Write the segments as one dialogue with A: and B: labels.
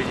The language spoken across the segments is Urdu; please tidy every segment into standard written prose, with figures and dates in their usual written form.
A: IG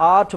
B: 8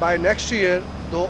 C: By next year, 2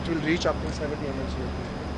C: it will reach up to 70 MLCF,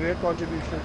C: Great contribution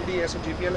C: MD SGPL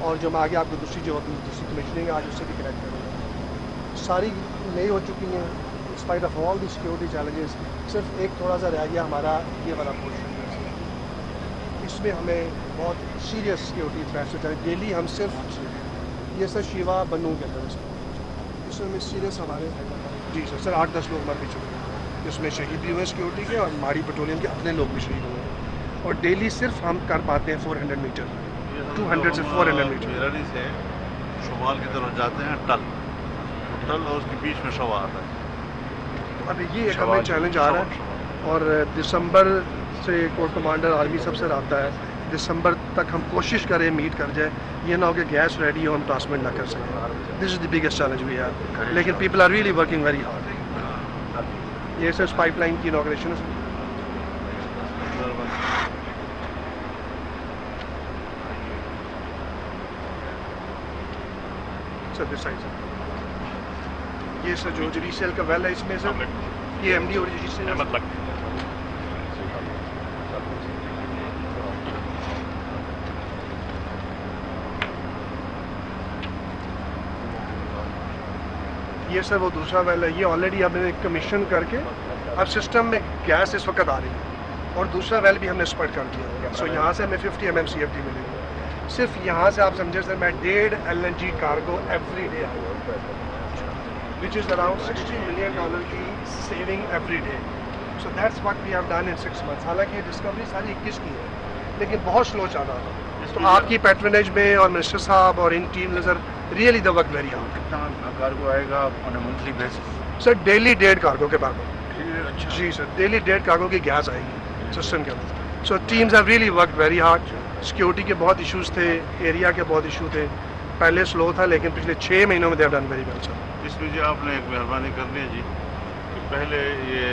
C: اور جو میں آگے آپ کو دوسری جو دوسری کمیشننگ آج اس سے بھی کنیکٹ کروں گا. ساری نئی ہو چکی ہیں spite of all the security challenges. صرف ایک تھوڑا سا رہ گیا ہمارا یہ والا پورشن. اس میں ہمیں بہت سیریس سیکورٹی تھریٹس ہوتا ہے. ڈیلی ہم صرف یہ سر شیوا بنوں کے اندر اس میں سیریس ہمارے جی سر 8-10 لوگ مر بھی چکے ہیں. اس میں شہید بھی ہوئے سیکورٹی کے اور ماڑی پٹرولیم کے اپنے لوگ بھی شہید ہوئے ہیں. اور ڈیلی صرف ہم کر پاتے ہیں 400 میٹر 200 سے 400 میٹر.
A: میرانی سے شمال کی طرف جاتے ہیں ٹل اور اس کے بیچ میں شوا آتا ہے.
C: ابھی یہ ایک ہمیں چیلنج آ رہا ہے اور دسمبر سے کور کمانڈر آرمی سب سے رابطہ ہے. دسمبر تک ہم کوشش کریں میٹ کر جائے. یہ نہ ہو کہ گیس ریڈی ہو ہم ٹرانسمٹ نہ کر سکیں. This is the biggest challenge we have. لیکن people are really working very hard. یہ سر پائپ لائن کی انوگریشن ہے. سر دس سائڈ یہ سر جو جی سی ایل کا ویل ہے اس میں سر یہ ایم ڈی اور جی سی ایل یہ سر وہ دوسرا ویل ہے. یہ آلریڈی ہم نے کمیشن کر کے اب سسٹم میں گیس اس وقت آ رہی ہے اور دوسرا ویل بھی ہم نے اسپرٹ کر دیا. سو یہاں سے ہمیں 50 MMCFD ملے گی. صرف یہاں سے آپ سمجھے سر میں 1.5 LNG cargo every day which is around $60 million کی saving every day. So that's what we have done in 6 months. حالانکہ یہ ڈسکوری ساری 21 کی ہے لیکن بہت سلو چل رہا تھا. تو آپ کی پیٹرنیج میں اور منسٹر صاحب اور ان ٹیم نظر really the work very hard.
D: کتنا کارگو آئے گا on a monthly basis?
C: Sir daily 1.5 cargo کے بعد جی سر ڈیلی 1.5 کارگو کی گیس آئے گی سسٹم کے اندر. So teams have really work very hard. Security کے بہت ایشوز تھے, ایریا کے بہت ایشو تھے. پہلے سلو تھا لیکن پچھلے 6 مہینوں میں they have done very well sir.
A: اس میں جی آپ نے ایک مہربانی کرنی ہے جی کہ پہلے یہ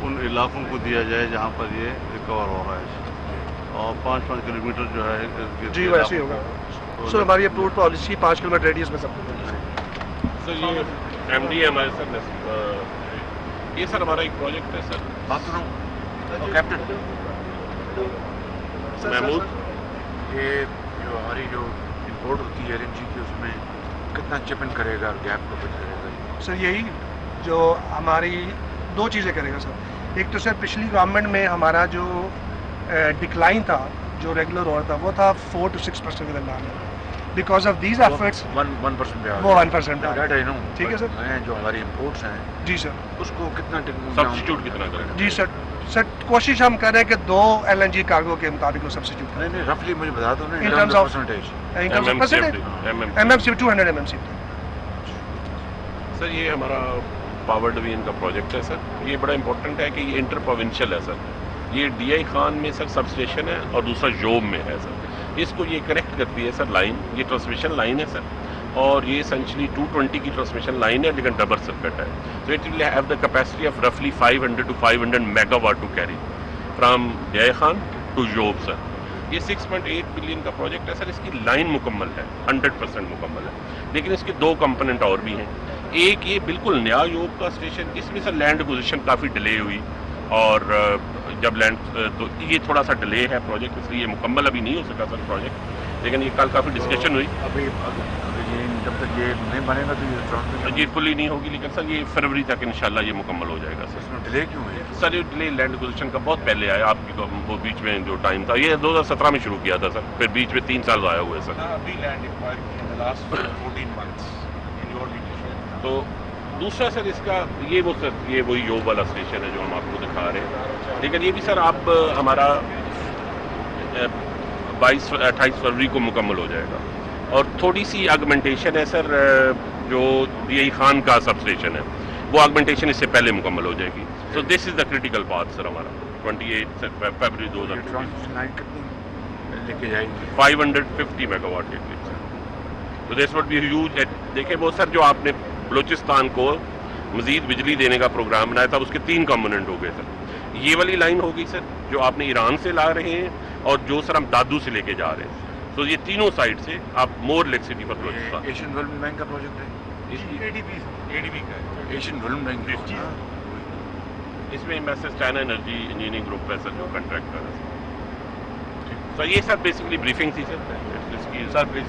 A: ان علاقوں کو دیا جائے جہاں پر یہ ریکور ہو رہا ہے اور 5-5 کلومیٹر جو ہے
C: جی ویسے ہی ہوگا. سر ہماری اپروڈ پالیسی 5 کلومیٹر ریڈیس میں سب کچھ.
E: سر یہ ایم ڈی ہے ہمارے سر یہ سر ہمارا ایک پروجیکٹ ہے سر.
D: بات سن رہا ہوں کیپٹن
E: محمود.
D: یہ جو ہماری جو امپورٹ ہوتی ہے LNG کی اس میں کتنا چپ ان کرے گا, گیپ کو کچھ کرے گا؟
C: سر یہی جو ہماری 2 چیزیں کرے گا سر. ایک تو سر پچھلی گورنمنٹ میں ہمارا جو ڈکلائن تھا جو ریگولر ہو رہا تھا وہ تھا 4 to 6% کے درمیان. بیکاز آف دیز ایفرٹس
D: 1% پہ آ
C: وہ 1% آ
D: دیٹ آئی نو.
C: ٹھیک ہے سر.
D: جو ہماری امپورٹس ہیں
C: جی سر
D: اس کو کتنا
E: سبسٹیٹیوٹ کتنا کرے گا؟
C: جی سر. سر کوشش ہم کر رہے ہیں کہ 2 LNG کارگو کے مطابق وہ سبسٹیٹیوٹ کریں.
D: نہیں رفلی مجھے بتا دو نا
C: In terms of
D: percentage.
C: MMC 200 MMC.
E: سر یہ ہمارا پاور ڈویژن کا پروجیکٹ ہے سر. یہ بڑا امپورٹنٹ ہے کہ یہ انٹر پروونشل ہے سر. یہ ڈی آئی خان میں سر سب اسٹیشن ہے اور دوسرا جوب میں ہے سر. اس کو یہ کنیکٹ کرتی ہے سر لائن. یہ ٹرانسمیشن لائن ہے سر اور یہ اسینچلی 220 کی ٹرانسمیشن لائن ہے لیکن ڈبل سرکٹ ہے. So it will have the capacity of رفلی 500 to 500 megawatt to carry from D I Khan to Zhob sir. یہ 6.8 بلین کا پروجیکٹ ہے سر. اس کی لائن مکمل ہے 100% مکمل ہے لیکن اس کے 2 کمپوننٹ اور بھی ہیں. ایک یہ بالکل نیا یوب کا اسٹیشن, اس میں سر لینڈ ایکوزیشن کافی ڈیلے ہوئی اور جب لینڈ تو یہ تھوڑا سا ڈیلے ہے پروجیکٹ, اس لیے یہ مکمل ابھی نہیں ہو سکا سر پروجیکٹ. لیکن یہ کل کافی ڈسکشن ہوئی.
D: ابھی جب تک یہ نہیں بنے گا تو یہ ٹرانسمیشن
E: یہ فلی نہیں ہوگی لیکن سر یہ فروری تک انشاءاللہ یہ مکمل ہو جائے گا سر.
D: اس میں ڈیلے کیوں ہے
E: سر یہ ڈیلے لینڈ ایکوزیشن کا بہت پہلے آیا. آپ کی وہ بیچ میں جو ٹائم تھا یہ 2017 میں شروع کیا تھا سر, پھر بیچ میں 3 سال ضائع ہوئے سر.
D: ابھی لینڈ ایکوائر کی in the last 14 months in your ڈیٹیشن.
E: تو دوسرا سر اس کا یہ وہ سر یہ وہی یوب والا اسٹیشن ہے جو ہم آپ کو دکھا رہے ہیں لیکن یہ بھی سر آپ ہمارا 28 فروری کو مکمل ہو جائے گا. اور تھوڑی سی آگمنٹیشن ہے سر جو ڈی آئی خان کا سب اسٹیشن ہے وہ آگمنٹیشن اس سے پہلے مکمل ہو جائے گی. سو دس از دا کریٹیکل پارٹ سر ہمارا 28 فیبرری 2020
D: ٹرانسمیشن لائن کتنی لے کے جائے گی؟
E: 550 میگا واٹ کے قریب سر. تو دیٹس واٹ بی ہیوج. دیکھیں وہ سر جو آپ نے بلوچستان کو مزید بجلی دینے کا پروگرام بنایا تھا اس کے 3 کمپوننٹ ہو گئے سر. یہ والی لائن ہوگی سر جو آپ نے ایران سے لا رہے ہیں اور جو سر ہم دادو سے لے کے جا رہے ہیں. تو یہ تینوں سائڈ سے آپ مور الیکٹریسٹی پر بلوچستان.
D: ایشین ڈیولپمنٹ بینک کا پروجیکٹ ہے. ADB کا ہے. Asian development bank.
E: اس میں Messrs China energy engineering group ہے سر جو کنٹریکٹ کر رہا ہے سر. یہ سر بیسکلی بریفنگ تھی سر. اس کی
D: سر پلیز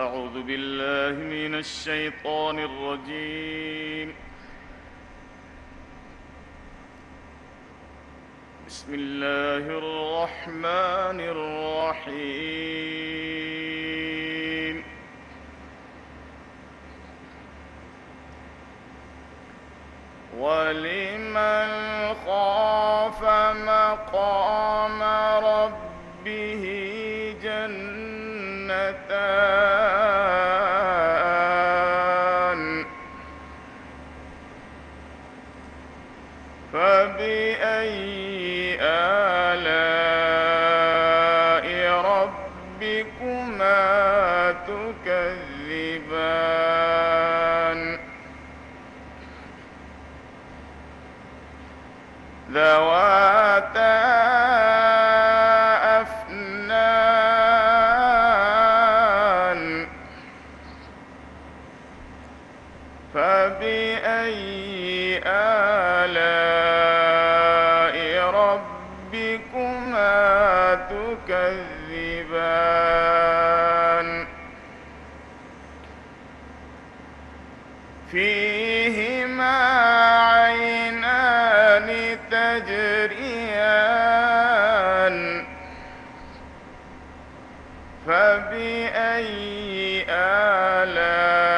F: أعوذ بالله من الشيطان الرجيم بسم الله الرحمن الرحيم ولمن خاف مقام ربه جنتان فبأي آلاء ربكما تكذبان ذواتا أفنان فبأي آلاء ربكما تكذبان فيهما عينان تجريان فبأي آلاء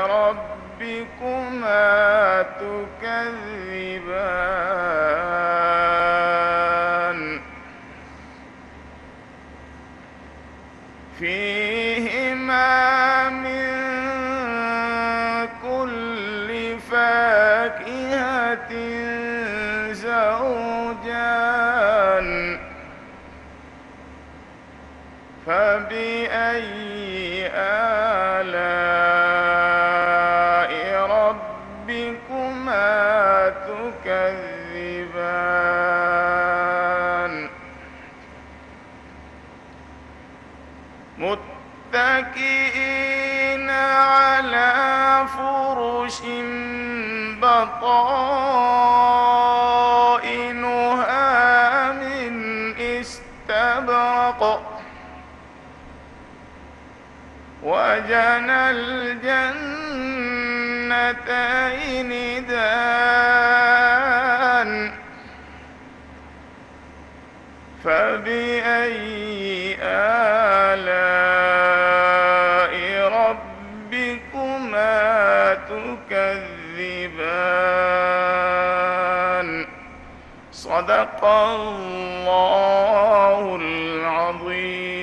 F: ربكما تكذبان فيهما من كل فاكهة زوجان فبأي آلاء ربكما تكذبان متكئين على فرش بطائنها من استبرق وجنى الجنتين دان فبأي آلاء ربكما تكذبان صدق الله العظيم.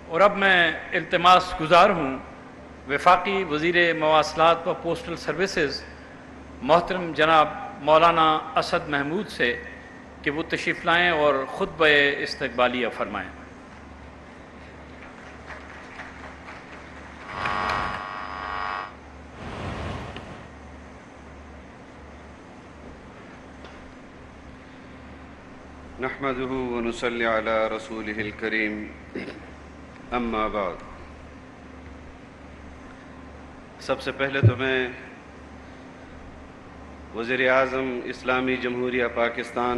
G: اور اب میں التماس گزار ہوں وفاقی وزیر مواصلات و پوسٹل سروسز محترم جناب مولانا اسد محمود سے کہ وہ تشریف لائیں اور خطبہ استقبالیہ فرمائیں.
H: نحمده ونصلي على رسوله الكريم اما بعد. سب سے پہلے تو میں وزیر اعظم اسلامی جمہوریہ پاکستان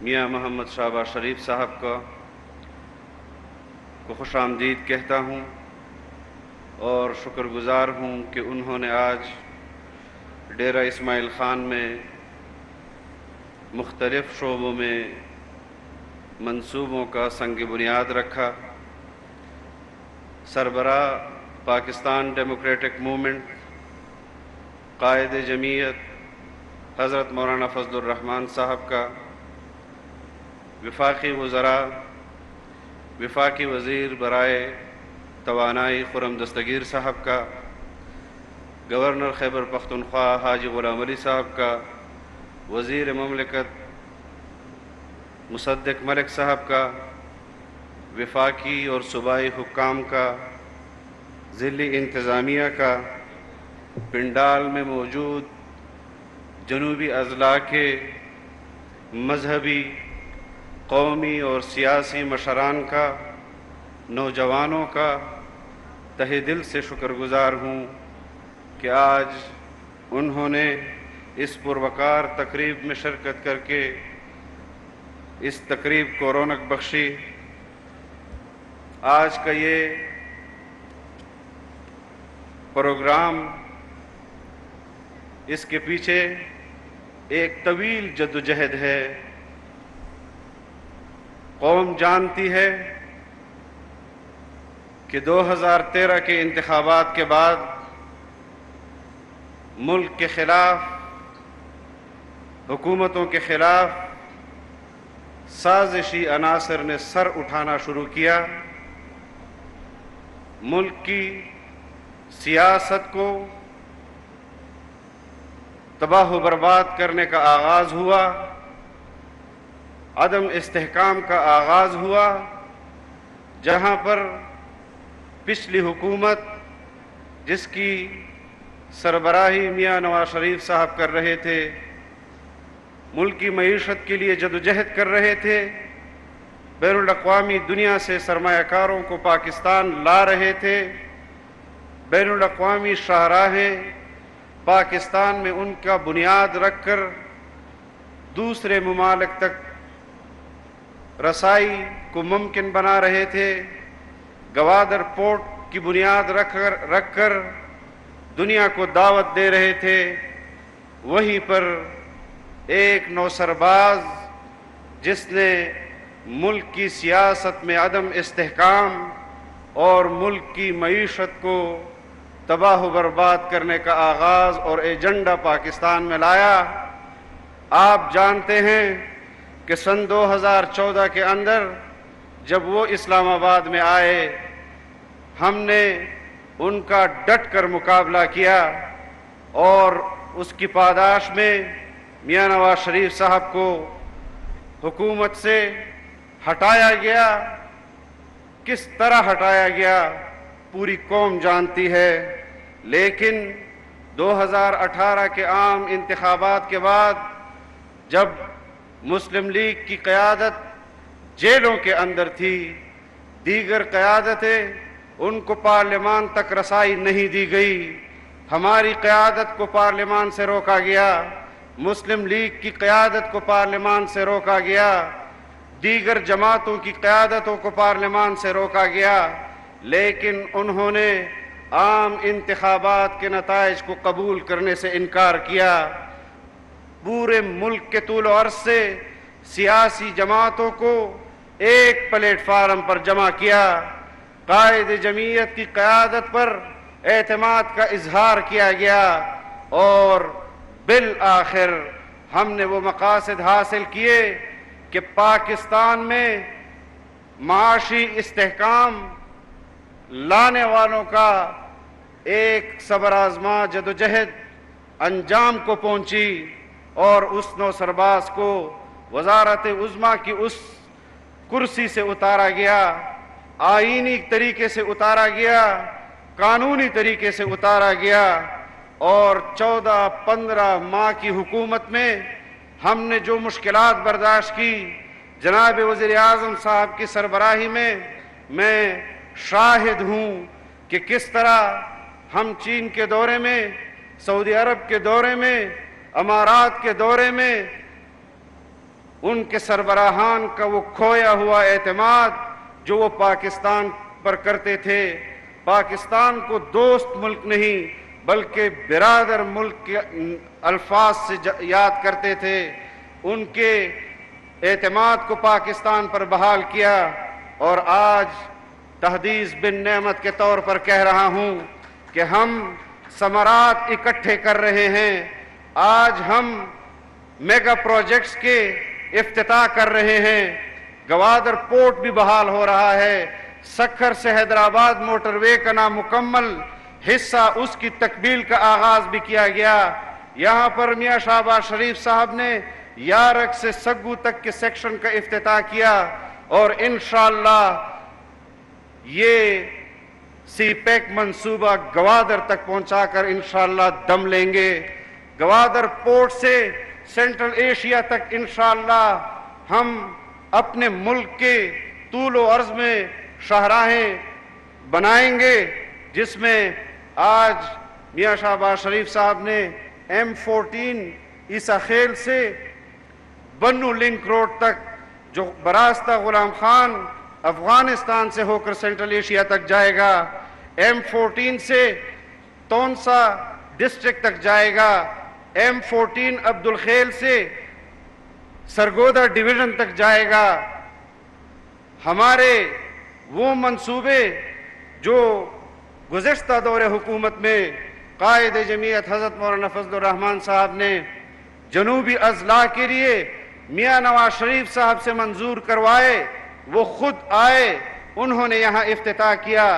H: میاں محمد شہباز شریف صاحب کو خوش آمدید کہتا ہوں اور شکر گزار ہوں کہ انہوں نے آج ڈیرہ اسماعیل خان میں مختلف شعبوں میں منصوبوں کا سنگ بنیاد رکھا. سربراہ پاکستان ڈیموکریٹک موومنٹ قائد جمعیت حضرت مولانا فضل الرحمان صاحب کا، وفاقی وزراء، وفاقی وزیر برائے توانائی خرم دستگیر صاحب کا، گورنر خیبر پختونخوا حاجی غلام علی صاحب کا، وزیر مملکت مصدق ملک صاحب کا، وفاقی اور صوبائی حکام کا، ضلعی انتظامیہ کا، پنڈال میں موجود جنوبی اضلاع کے مذہبی، قومی اور سیاسی مشران کا، نوجوانوں کا تہہ دل سے شکر گزار ہوں کہ آج انہوں نے اس پروقار تقریب میں شرکت کر کے اس تقریب کو رونق بخشی. آج کا یہ پروگرام، اس کے پیچھے ایک طویل جدوجہد ہے. قوم جانتی ہے کہ 2013 کے انتخابات کے بعد ملک کے خلاف، حکومتوں کے خلاف سازشی عناصر نے سر اٹھانا شروع کیا. ملک کی سیاست کو تباہ و برباد کرنے کا آغاز ہوا، عدم استحکام کا آغاز ہوا. جہاں پر پچھلی حکومت جس کی سربراہی میاں نواز شریف صاحب کر رہے تھے، ملک کی معیشت کے لیے جدوجہد کر رہے تھے، بین الاقوامی دنیا سے سرمایہ کاروں کو پاکستان لا رہے تھے، بین الاقوامی شاہراہیں پاکستان میں ان کا بنیاد رکھ کر دوسرے ممالک تک رسائی کو ممکن بنا رہے تھے، گوادر پورٹ کی بنیاد رکھ کر دنیا کو دعوت دے رہے تھے. وہیں پر ایک نوسرباز جس نے ملک کی سیاست میں عدم استحکام اور ملک کی معیشت کو تباہ و برباد کرنے کا آغاز اور ایجنڈا پاکستان میں لایا. آپ جانتے ہیں کہ سن 2014 کے اندر جب وہ اسلام آباد میں آئے، ہم نے ان کا ڈٹ کر مقابلہ کیا اور اس کی پاداش میں میاں نواز شریف صاحب کو حکومت سے ہٹایا گیا. کس طرح ہٹایا گیا پوری قوم جانتی ہے. لیکن 2018 کے عام انتخابات کے بعد جب مسلم لیگ کی قیادت جیلوں کے اندر تھی، دیگر قیادتیں ان کو پارلیمان تک رسائی نہیں دی گئی، ہماری قیادت کو پارلیمان سے روکا گیا، مسلم لیگ کی قیادت کو پارلیمان سے روکا گیا، دیگر جماعتوں کی قیادتوں کو پارلیمان سے روکا گیا، لیکن انہوں نے عام انتخابات کے نتائج کو قبول کرنے سے انکار کیا۔ پورے ملک کے طول و عرض سے سیاسی جماعتوں کو ایک پلیٹ فارم پر جمع کیا، قائد جمعیت کی قیادت پر اعتماد کا اظہار کیا گیا، اور بالآخر ہم نے وہ مقاصد حاصل کیے کہ پاکستان میں معاشی استحکام لانے والوں کا ایک صبر آزما جدوجہد انجام کو پہنچی، اور اس نو سرباز کو وزارت عظمیٰ کی اس کرسی سے اتارا گیا، آئینی طریقے سے اتارا گیا، قانونی طریقے سے اتارا گیا، اور 14-15 ماہ کی حکومت میں ہم نے جو مشکلات برداشت کی، جناب وزیر اعظم صاحب کی سربراہی میں شاہد ہوں کہ کس طرح ہم چین کے دورے میں، سعودی عرب کے دورے میں، امارات کے دورے میں ان کے سربراہان کا وہ کھویا ہوا اعتماد جو وہ پاکستان پر کرتے تھے، پاکستان کو دوست ملک نہیں بلکہ برادر ملک کے الفاظ سے یاد کرتے تھے، ان کے اعتماد کو پاکستان پر بحال کیا، اور آج تحدیث بن نعمت کے طور پر کہہ رہا ہوں کہ ہم ثمرات اکٹھے کر رہے ہیں، آج ہم میگا پروجیکٹس کے افتتاح کر رہے ہیں، گوادر پورٹ بھی بحال ہو رہا ہے، سکھر سے حیدرآباد موٹر وے کا نامکمل حصہ اس کی تکمیل کا آغاز بھی کیا گیا، یہاں پر میاں شہباز شریف صاحب نے یارک سے سگو تک کے سیکشن کا افتتاح کیا، اور انشاءاللہ یہ سی پیک منصوبہ گوادر تک پہنچا کر انشاءاللہ دم لیں گے، گوادر پورٹ سے سینٹرل ایشیا تک انشاءاللہ ہم اپنے ملک کے طول و عرض میں شاہراہیں بنائیں گے، جس میں آج میاں شہباز شریف صاحب نے M14 عیسیٰ خیل سے بنو لنک روڈ تک جو براستہ غلام خان افغانستان سے ہو کر سینٹرل ایشیا تک جائے گا، M14 سے تونسا ڈسٹرکٹ تک جائے گا، M14 عبدالخیل سے سرگودا ڈویژن تک جائے گا۔ ہمارے وہ منصوبے جو گزشتہ دور حکومت میں قائد جمعیت حضرت مولانا فضل الرحمان صاحب نے جنوبی اضلاع کے لیے میاں نواز شریف صاحب سے منظور کروائے، وہ خود آئے، انہوں نے یہاں افتتاح کیا،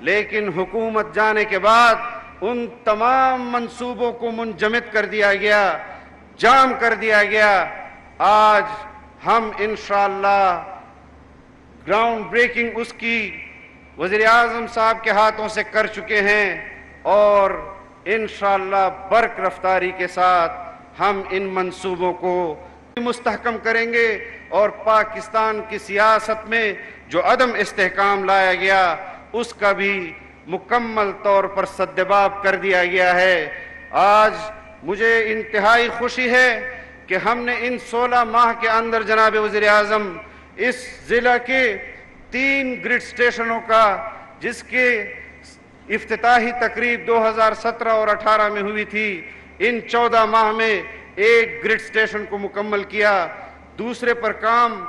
H: لیکن حکومت جانے کے بعد ان تمام منصوبوں کو منجمد کر دیا گیا، جام کر دیا گیا۔ آج ہم انشاءاللہ گراؤنڈ بریکنگ اس کی وزیر اعظم صاحب کے ہاتھوں سے کر چکے ہیں، اور انشاءاللہ برق رفتاری کے ساتھ ہم ان منصوبوں کو مستحکم کریں گے، اور پاکستان کی سیاست میں جو عدم استحکام لایا گیا اس کا بھی مکمل طور پر سدباب کر دیا گیا ہے۔ آج مجھے انتہائی خوشی ہے کہ ہم نے ان 16 ماہ کے اندر جناب وزیر اعظم اس ضلع کے 3 گرڈ اسٹیشنوں کا، جس کے افتتاحی تقریب 2017 اور 18 میں ہوئی تھی، ان 14 ماہ میں 1 گرڈ اسٹیشن کو مکمل کیا، دوسرے پر کام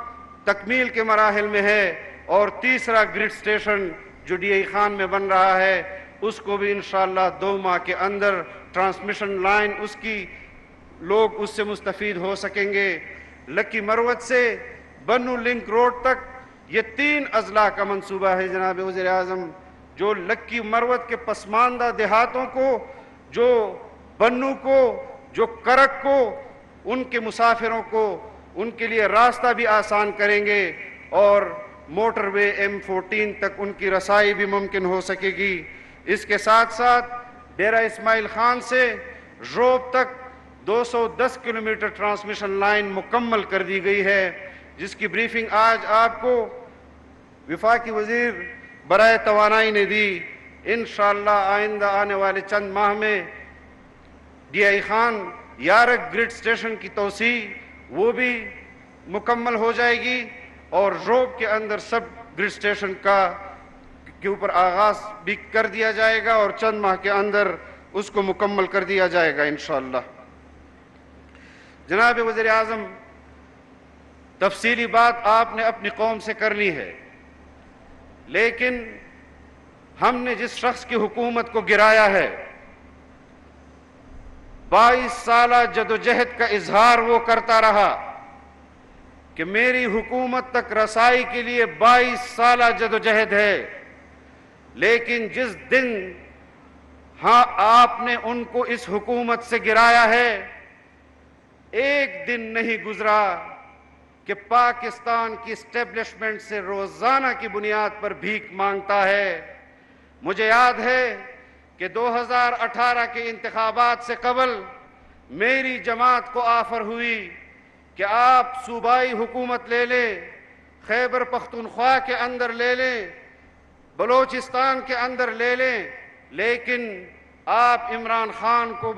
H: تکمیل کے مراحل میں ہے، اور تیسرا گرڈ اسٹیشن جو ڈی آئی خان میں بن رہا ہے اس کو بھی انشاءاللہ 2 ماہ کے اندر ٹرانسمیشن لائن اس کی لوگ اس سے مستفید ہو سکیں گے۔ لکی مروت سے بنو لنک روڈ تک یہ 3 اضلاع کا منصوبہ ہے جناب وزیر اعظم، جو لکی مروت کے پسماندہ دیہاتوں کو، جو بنو کو، جو کرک کو، ان کے مسافروں کو، ان کے لیے راستہ بھی آسان کریں گے، اور موٹر وے M14 تک ان کی رسائی بھی ممکن ہو سکے گی۔ اس کے ساتھ ساتھ ڈیرہ اسماعیل خان سے روب تک 210 کلومیٹر ٹرانسمیشن لائن مکمل کر دی گئی ہے، جس کی بریفنگ آج آپ کو وفاقی وزیر برائے توانائی نے دی۔ انشاءاللہ آئندہ آنے والے چند ماہ میں ڈی آئی خان یارک گریڈ اسٹیشن کی توسیع وہ بھی مکمل ہو جائے گی، اور روب کے اندر سب گریڈ اسٹیشن کے اوپر آغاز بھی کر دیا جائے گا، اور چند ماہ کے اندر اس کو مکمل کر دیا جائے گا انشاءاللہ۔ جناب وزیر اعظم، تفصیلی بات آپ نے اپنی قوم سے کرنی ہے، لیکن ہم نے جس شخص کی حکومت کو گرایا ہے، 22 سالہ جدوجہد کا اظہار وہ کرتا رہا کہ میری حکومت تک رسائی کے لیے 22 سالہ جدوجہد ہے، لیکن جس دن آپ نے ان کو اس حکومت سے گرایا ہے، ایک دن نہیں گزرا کہ پاکستان کی اسٹیبلشمنٹ سے روزانہ کی بنیاد پر بھیک مانگتا ہے۔ مجھے یاد ہے کہ 2018 کے انتخابات سے قبل میری جماعت کو آفر ہوئی کہ آپ صوبائی حکومت لے لیں، خیبر پختونخوا کے اندر لے لیں، بلوچستان کے اندر لے لیں، لیکن آپ عمران خان کو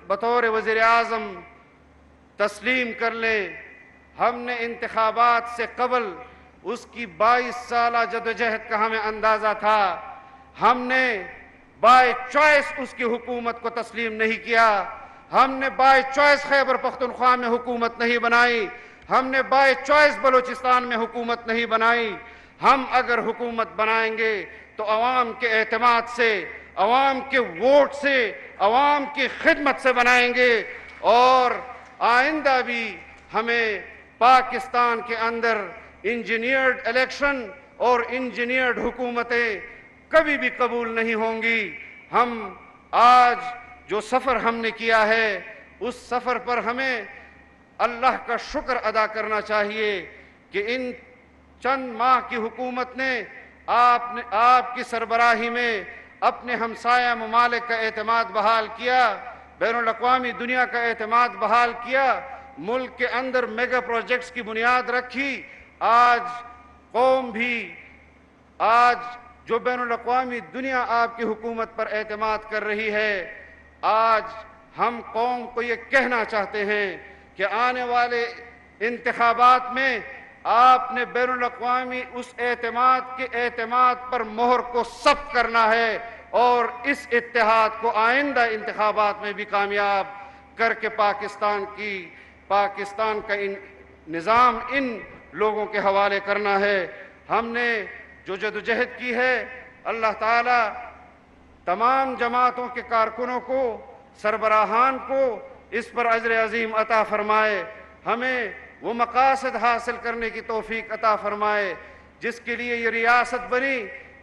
H: بطور وزیر اعظم تسلیم کر لیں۔ ہم نے انتخابات سے قبل اس کی 22 سالہ جدوجہد کا ہمیں اندازہ تھا، ہم نے بائی چوائس اس کی حکومت کو تسلیم نہیں کیا، ہم نے بائی چوائس خیبر پختونخوا میں حکومت نہیں بنائی، ہم نے بائی چوائس بلوچستان میں حکومت نہیں بنائی۔ ہم اگر حکومت بنائیں گے تو عوام کے اعتماد سے، عوام کے ووٹ سے، عوام کی خدمت سے بنائیں گے، اور آئندہ بھی ہمیں پاکستان کے اندر انجینئرڈ الیکشن اور انجینئرڈ حکومتیں کبھی بھی قبول نہیں ہوں گی۔ ہم آج جو سفر ہم نے کیا ہے، اس سفر پر ہمیں اللہ کا شکر ادا کرنا چاہیے کہ ان چند ماہ کی حکومت نے آپ کی سربراہی میں اپنے ہمسایہ ممالک کا اعتماد بحال کیا، بین الاقوامی دنیا کا اعتماد بحال کیا، ملک کے اندر میگا پروجیکٹس کی بنیاد رکھی۔ آج قوم بھی، آج جو بین الاقوامی دنیا آپ کی حکومت پر اعتماد کر رہی ہے، آج ہم قوم کو یہ کہنا چاہتے ہیں کہ آنے والے انتخابات میں آپ نے بین الاقوامی اس اعتماد پر مہر کو ثبت کرنا ہے، اور اس اتحاد کو آئندہ انتخابات میں بھی کامیاب کر کے پاکستان کا نظام ان لوگوں کے حوالے کرنا ہے۔ ہم نے جو جدوجہد کی ہے، اللہ تعالی تمام جماعتوں کے کارکنوں کو، سربراہان کو اس پر اجر عظیم عطا فرمائے، ہمیں وہ مقاصد حاصل کرنے کی توفیق عطا فرمائے جس کے لیے یہ ریاست بنی،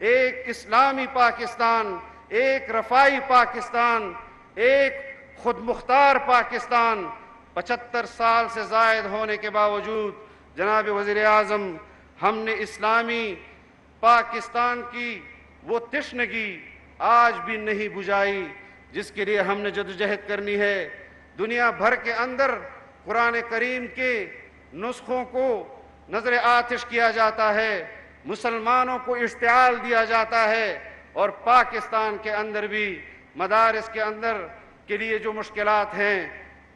H: ایک اسلامی پاکستان، ایک رفائی پاکستان، ایک خود مختار پاکستان۔ 75 سال سے زائد ہونے کے باوجود جناب وزیر اعظم، ہم نے اسلامی پاکستان کی وہ تشنگی آج بھی نہیں بجھائی جس کے لیے ہم نے جدوجہد کرنی ہے۔ دنیا بھر کے اندر قرآن کریم کے نسخوں کو نظر آتش کیا جاتا ہے، مسلمانوں کو اشتعال دیا جاتا ہے، اور پاکستان کے اندر بھی مدارس کے اندر کے لیے جو مشکلات ہیں،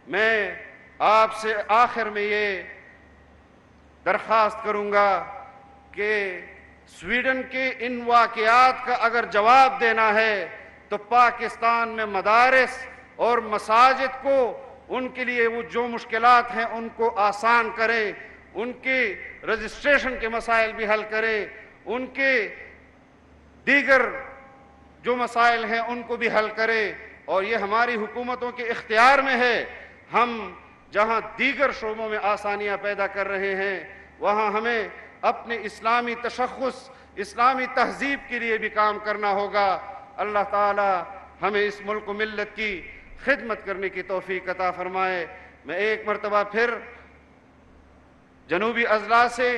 H: میں آپ سے آخر میں یہ درخواست کروں گا کہ سویڈن کے ان واقعات کا اگر جواب دینا ہے تو پاکستان میں مدارس اور مساجد کو، ان کے لیے وہ جو مشکلات ہیں ان کو آسان کریں، ان کے رجسٹریشن کے مسائل بھی حل کریں، ان کے دیگر جو مسائل ہیں ان کو بھی حل کریں، اور یہ ہماری حکومتوں کے اختیار میں ہے۔ ہم جہاں دیگر شعبوں میں آسانیاں پیدا کر رہے ہیں، وہاں ہمیں اپنے اسلامی تشخص، اسلامی تہذیب کے لیے بھی کام کرنا ہوگا۔ اللہ تعالی ہمیں اس ملک و ملت کی خدمت کرنے کی توفیق عطا فرمائے۔ میں ایک مرتبہ پھر جنوبی اضلاع سے،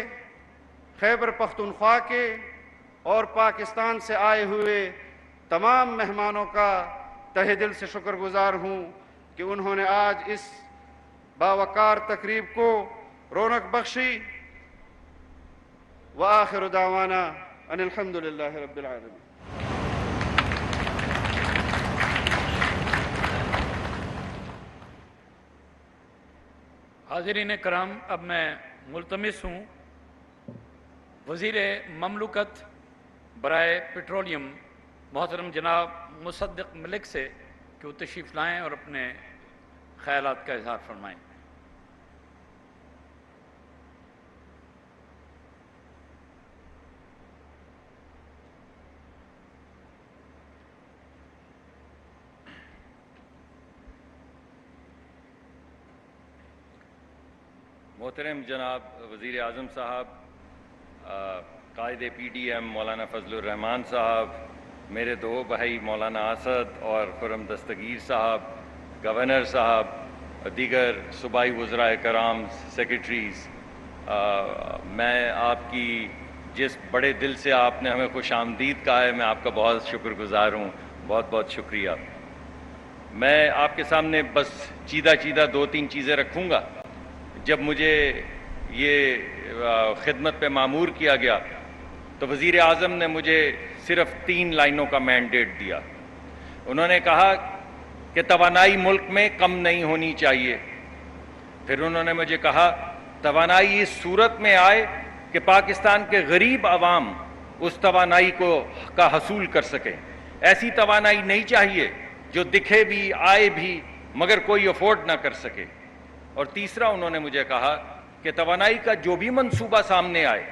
H: خیبر پختونخوا کے اور پاکستان سے آئے ہوئے تمام مہمانوں کا تہہ دل سے شکر گزار ہوں کہ انہوں نے آج اس باوقار تقریب کو رونق بخشی. وآخر دعوانا ان الحمد للہ رب العالمین.
G: حاضرین کرام، اب میں ملتمس ہوں وزیر مملکت برائے پیٹرولیم محترم جناب مصدق ملک سے کہ وہ تشریف لائیں اور اپنے خیالات کا اظہار فرمائیں.
I: محترم جناب وزیر اعظم صاحب، قائد پی ڈی ایم مولانا فضل الرحمان صاحب، میرے دو بھائی مولانا اسد اور خرم دستگیر صاحب، گورنر صاحب، دیگر صوبائی وزراء کرام، سیکرٹریز، میں آپ کی جس بڑے دل سے آپ نے ہمیں خوش آمدید کہا ہے، میں آپ کا بہت شکر گزار ہوں. بہت بہت شکریہ. میں آپ کے سامنے بس چیدہ دو تین چیزیں رکھوں گا. جب مجھے یہ خدمت پہ مامور کیا گیا تو وزیر اعظم نے مجھے صرف 3 لائنوں کا مینڈیٹ دیا. انہوں نے کہا کہ توانائی ملک میں کم نہیں ہونی چاہیے. پھر انہوں نے مجھے کہا توانائی اس صورت میں آئے کہ پاکستان کے غریب عوام اس توانائی کا حصول کر سکیں. ایسی توانائی نہیں چاہیے جو دکھے بھی، آئے بھی، مگر کوئی افورڈ نہ کر سکے. اور تیسرا انہوں نے مجھے کہا کہ توانائی کا جو بھی منصوبہ سامنے آئے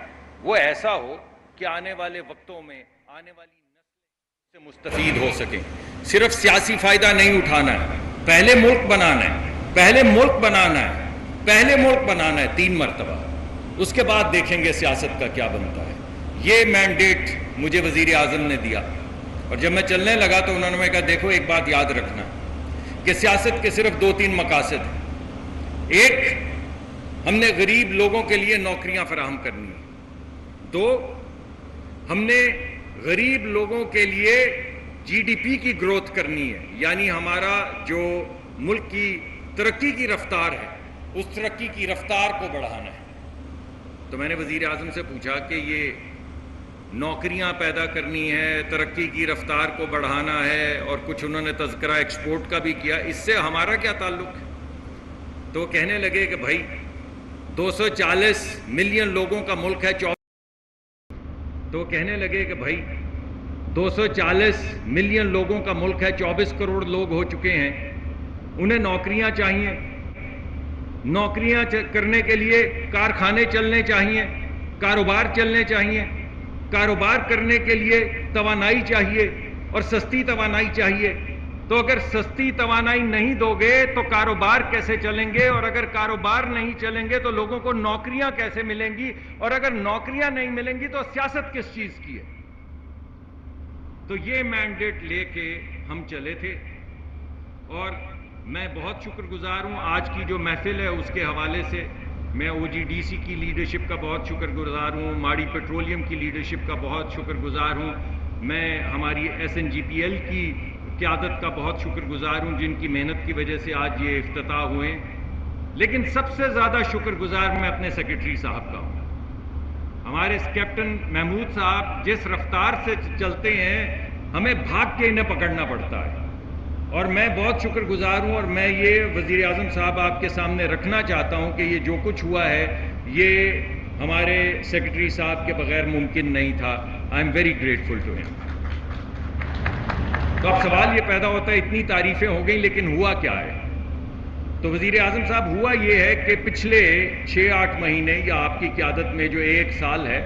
I: وہ ایسا ہو کہ آنے والے وقتوں میں آنے والی نسلیں سے مستفید ہو سکیں. صرف سیاسی فائدہ نہیں اٹھانا ہے، پہلے ملک بنانا ہے، پہلے ملک بنانا ہے، پہلے ملک بنانا ہے 3 مرتبہ. اس کے بعد دیکھیں گے سیاست کا کیا بنتا ہے. یہ مینڈیٹ مجھے وزیر اعظم نے دیا. اور جب میں چلنے لگا تو انہوں نے کہا دیکھو ایک بات یاد رکھنا کہ سیاست کے صرف 2-3 مقاصد ہیں. ایک، ہم نے غریب لوگوں کے لیے نوکریاں فراہم کرنی ہیں. 2، ہم نے غریب لوگوں کے لیے جی ڈی پی کی گروتھ کرنی ہے، یعنی ہمارا جو ملک کی ترقی کی رفتار ہے اس ترقی کی رفتار کو بڑھانا ہے. تو میں نے وزیر اعظم سے پوچھا کہ یہ نوکریاں پیدا کرنی ہے، ترقی کی رفتار کو بڑھانا ہے، اور کچھ انہوں نے تذکرہ ایکسپورٹ کا بھی کیا، اس سے ہمارا کیا تعلق ہے؟ تو کہنے لگے کہ بھائی 240 ملین لوگوں کا ملک ہے. تو کہنے لگے کہ بھائی 240 ملین لوگوں کا ملک ہے، 24 کروڑ لوگ ہو چکے ہیں، انہیں نوکریاں چاہیے. نوکریاں کرنے کے لیے کارخانے چلنے چاہیے، کاروبار چلنے چاہیے. کاروبار کرنے کے لیے توانائی چاہیے اور سستی توانائی چاہیے. تو اگر سستی توانائی نہیں دو گے تو کاروبار کیسے چلیں گے؟ اور اگر کاروبار نہیں چلیں گے تو لوگوں کو نوکریاں کیسے ملیں گی؟ اور اگر نوکریاں نہیں ملیں گی تو سیاست کس چیز کی ہے؟ تو یہ مینڈیٹ لے کے ہم چلے تھے. اور میں بہت شکر گزار ہوں آج کی جو محفل ہے اس کے حوالے سے. میں او جی ڈی سی کی لیڈرشپ کا بہت شکر گزار ہوں، ماڑی پیٹرولیم کی لیڈرشپ کا بہت شکر گزار ہوں. میں ہماری S N G P L کی قیادت کا بہت شکر گزار ہوں جن کی محنت کی وجہ سے آج یہ افتتاح ہوئے. لیکن سب سے زیادہ شکر گزار میں اپنے سیکرٹری صاحب کا ہوں. ہمارے کیپٹن محمود صاحب جس رفتار سے چلتے ہیں ہمیں بھاگ کے انہیں پکڑنا پڑتا ہے. اور میں بہت شکر گزار ہوں. اور میں یہ وزیر اعظم صاحب آپ کے سامنے رکھنا چاہتا ہوں کہ یہ جو کچھ ہوا ہے یہ ہمارے سیکرٹری صاحب کے بغیر ممکن نہیں تھا. I am very grateful to him. تو اب سوال یہ پیدا ہوتا ہے اتنی تعریفیں ہو گئیں لیکن ہوا کیا ہے؟ تو وزیر اعظم صاحب ہوا یہ ہے کہ پچھلے 6-8 مہینے یا آپ کی قیادت میں جو 1 سال ہے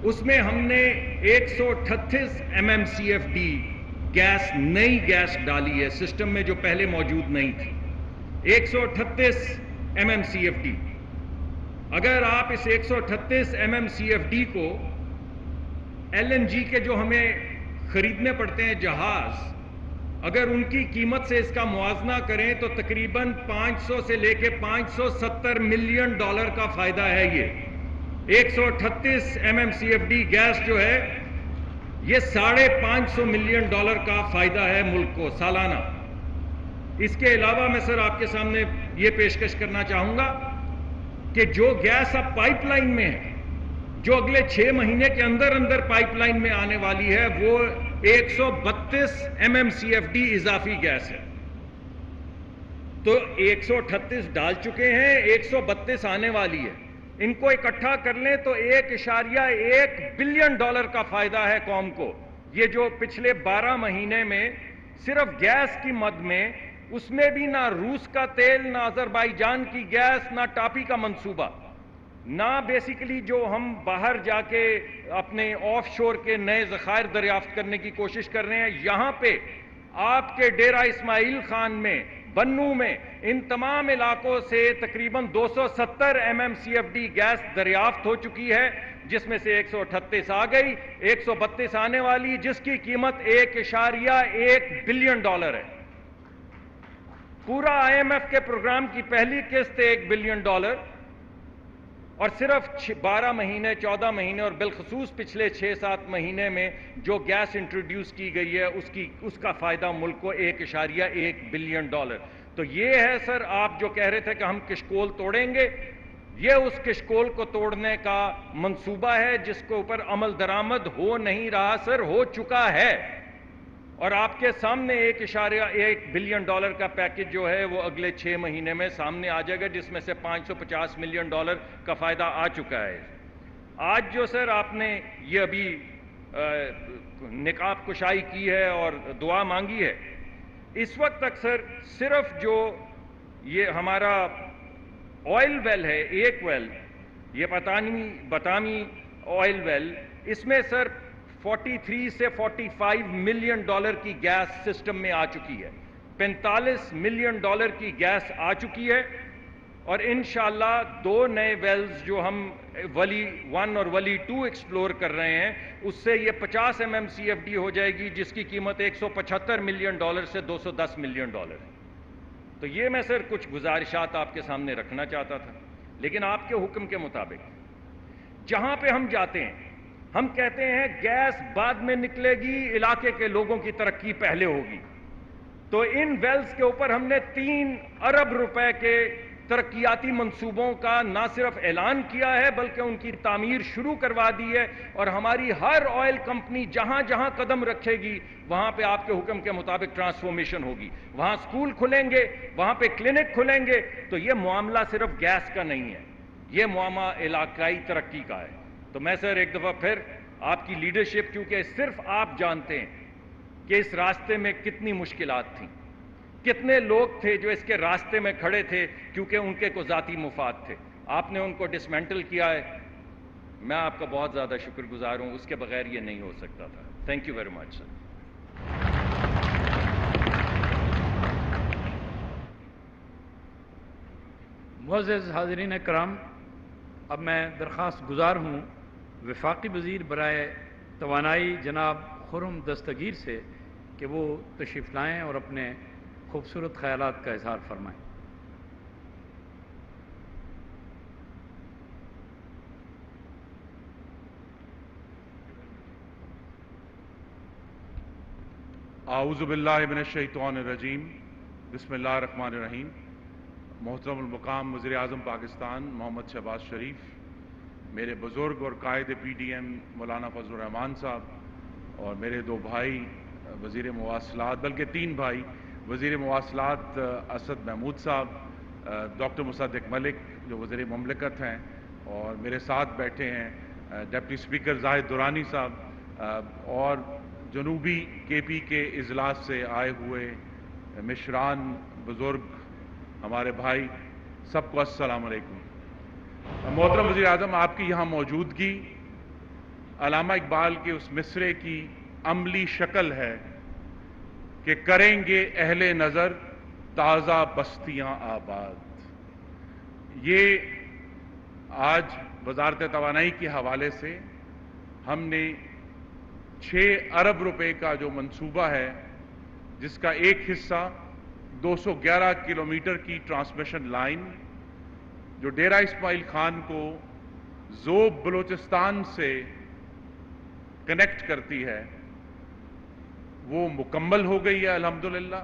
I: اس میں ہم نے 138 MMCFD گیس، نئی گیس ڈالی ہے سسٹم میں جو پہلے موجود نہیں تھی. 138 MMCFD. اگر آپ اس 138 MMCFD کو LNG کے جو ہمیں خریدنے پڑتے ہیں جہاز، اگر ان کی قیمت سے اس کا موازنہ کریں تو تقریباً 500 سے لے کے $570 ملین کا فائدہ ہے. یہ 138 MMCFD گیس جو ہے یہ $550 ملین کا فائدہ ہے ملک کو سالانہ.
J: اس کے علاوہ میں سر آپ کے سامنے یہ پیشکش کرنا چاہوں گا کہ جو گیس اب پائپ لائن میں ہے، جو اگلے 6 مہینے کے اندر پائپ لائن میں آنے والی ہے، وہ 132 MMCFD اضافی گیس ہے. تو 138 ڈال چکے ہیں، 132 آنے والی ہے. ان کو اکٹھا کر لیں تو $1.1 بلین کا فائدہ ہے قوم کو. یہ جو پچھلے 12 مہینے میں صرف گیس کی مد میں، اس میں بھی نہ روس کا تیل، نہ آذربائیجان کی گیس، نہ ٹاپی کا منصوبہ، نہ بیسیکلی جو ہم باہر جا کے اپنے آف شور کے نئے ذخائر دریافت کرنے کی کوشش کر رہے ہیں. یہاں پہ آپ کے ڈیرہ اسماعیل خان میں، بنو میں، ان تمام علاقوں سے تقریباً 270 MMCFD گیس دریافت ہو چکی ہے، جس میں سے 138 آ گئی، 132 آنے والی، جس کی قیمت $1.1 بلین ہے. پورا IMF کے پروگرام کی پہلی قسط $1 بلین، اور صرف 12 مہینے 14 مہینے اور بالخصوص پچھلے 6-7 مہینے میں جو گیس انٹروڈیوس کی گئی ہے اس کا فائدہ ملک کو $1.1 بلین. تو یہ ہے سر، آپ جو کہہ رہے تھے کہ ہم کشکول توڑیں گے، یہ اس کشکول کو توڑنے کا منصوبہ ہے جس کے اوپر عمل درآمد ہو نہیں رہا سر، ہو چکا ہے. اور آپ کے سامنے $1.1 بلین کا پیکج جو ہے وہ اگلے 6 مہینے میں سامنے آ جائے گا، جس میں سے $550 ملین کا فائدہ آ چکا ہے. آج جو سر آپ نے یہ ابھی نقاب کشائی کی ہے اور دعا مانگی ہے، اس وقت تک سر صرف جو یہ ہمارا آئل ویل ہے، ایک ویل، یہ بطامی آئل ویل، اس میں سر 43 سے $45 ملین کی گیس سسٹم میں آ چکی ہے. $45 ملین کی گیس آ چکی ہے، اور انشاءاللہ 2 نئے ویلز جو ہم ولی 1 اور ولی 2 ایکسپلور کر رہے ہیں، اس سے یہ 50 MMCFD ہو جائے گی، جس کی قیمت $175 ملین سے $210 ملین ہے. تو یہ میں سر کچھ گزارشات آپ کے سامنے رکھنا چاہتا تھا. لیکن آپ کے حکم کے مطابق جہاں پہ ہم جاتے ہیں، ہم کہتے ہیں گیس بعد میں نکلے گی، علاقے کے لوگوں کی ترقی پہلے ہوگی. تو ان ویلز کے اوپر ہم نے $3 ارب کے ترقیاتی منصوبوں کا نہ صرف اعلان کیا ہے بلکہ ان کی تعمیر شروع کروا دی ہے. اور ہماری ہر آئل کمپنی جہاں جہاں قدم رکھے گی وہاں پہ آپ کے حکم کے مطابق ٹرانسفارمیشن ہوگی. وہاں سکول کھلیں گے، وہاں پہ کلینک کھلیں گے. تو یہ معاملہ صرف گیس کا نہیں ہے، یہ معاملہ علاقائی ترقی کا ہے. تو میں سر ایک دفعہ پھر آپ کی لیڈرشپ، کیونکہ صرف آپ جانتے ہیں کہ اس راستے میں کتنی مشکلات تھیں، کتنے لوگ تھے جو اس کے راستے میں کھڑے تھے کیونکہ ان کے کو ذاتی مفاد تھے. آپ نے ان کو ڈسمینٹل کیا ہے. میں آپ کا بہت زیادہ شکر گزار ہوں، اس کے بغیر یہ نہیں ہو سکتا تھا. تھینک یو ویری مچ سر.
G: معزز حاضرین کرام، اب میں درخواست گزار ہوں وفاقی وزیر برائے توانائی جناب خرم دستگیر سے کہ وہ تشریف لائیں اور اپنے خوبصورت خیالات کا اظہار فرمائیں.
D: اعوذ باللہ من الشیطان الرجیم، بسم اللہ الرحمن الرحیم. محترم المقام وزیر اعظم پاکستان محمد شہباز شریف، میرے بزرگ اور قائد PDM مولانا فضل الرحمان صاحب، اور میرے 2 بھائی وزیر مواصلات، بلکہ 3 بھائی، وزیر مواصلات اسد محمود صاحب، ڈاکٹر مصدق ملک جو وزیر مملکت ہیں، اور میرے ساتھ بیٹھے ہیں ڈپٹی اسپیکر زاہد درانی صاحب، اور جنوبی KP کے اضلاع سے آئے ہوئے مشران، بزرگ، ہمارے بھائی، سب کو السلام علیکم. محترم وزیر اعظم، آپ کی یہاں موجودگی علامہ اقبال کے اس مصرعے کی عملی شکل ہے کہ کریں گے اہل نظر تازہ بستیاں آباد. یہ آج وزارت توانائی کے حوالے سے ہم نے 6 ارب روپے کا جو منصوبہ ہے، جس کا ایک حصہ 211 کلومیٹر کی ٹرانسمیشن لائن جو ڈیرہ اسماعیل خان کو ذوب بلوچستان سے کنیکٹ کرتی ہے، وہ مکمل ہو گئی ہے الحمدللہ.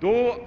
D: 2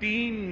D: 3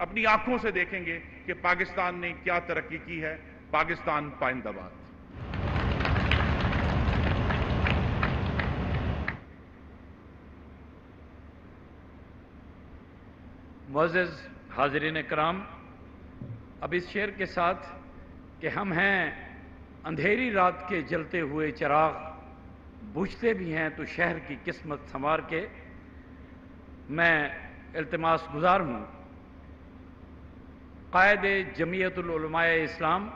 D: اپنی آنکھوں سے دیکھیں گے کہ پاکستان نے کیا ترقی کی ہے. پاکستان پائندہ باد.
G: معزز حاضرین کرام، اب اس شعر کے ساتھ کہ ہم ہیں اندھیری رات کے جلتے ہوئے چراغ، بجھتے بھی ہیں تو شہر کی قسمت سنوار کے، میں التماس گزار ہوں قائد جمعیت العلماء اسلام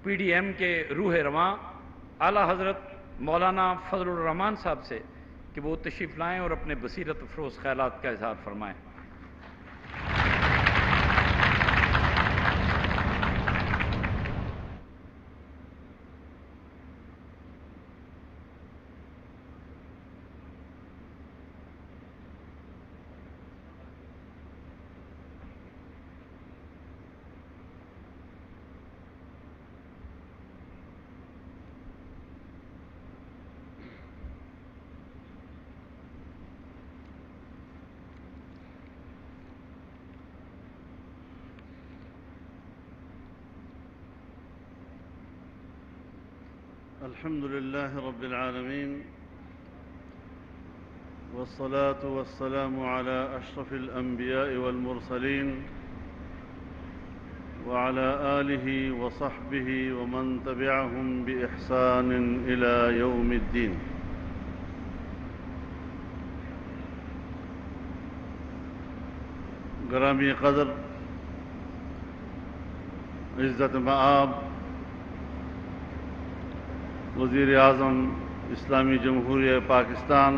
G: پی ڈی ایم کے روح رواں اعلیٰ حضرت مولانا فضل الرحمان صاحب سے کہ وہ تشریف لائیں اور اپنے بصیرت افروز خیالات کا اظہار فرمائیں.
A: الحمد لله رب العالمين والصلاة والسلام على أشرف الأنبياء والمرسلين وعلى آله وصحبه ومن تبعهم بإحسان إلى يوم الدين. گرامی قدر، عزت مآب وزیر اعظم اسلامی جمہوریہ پاکستان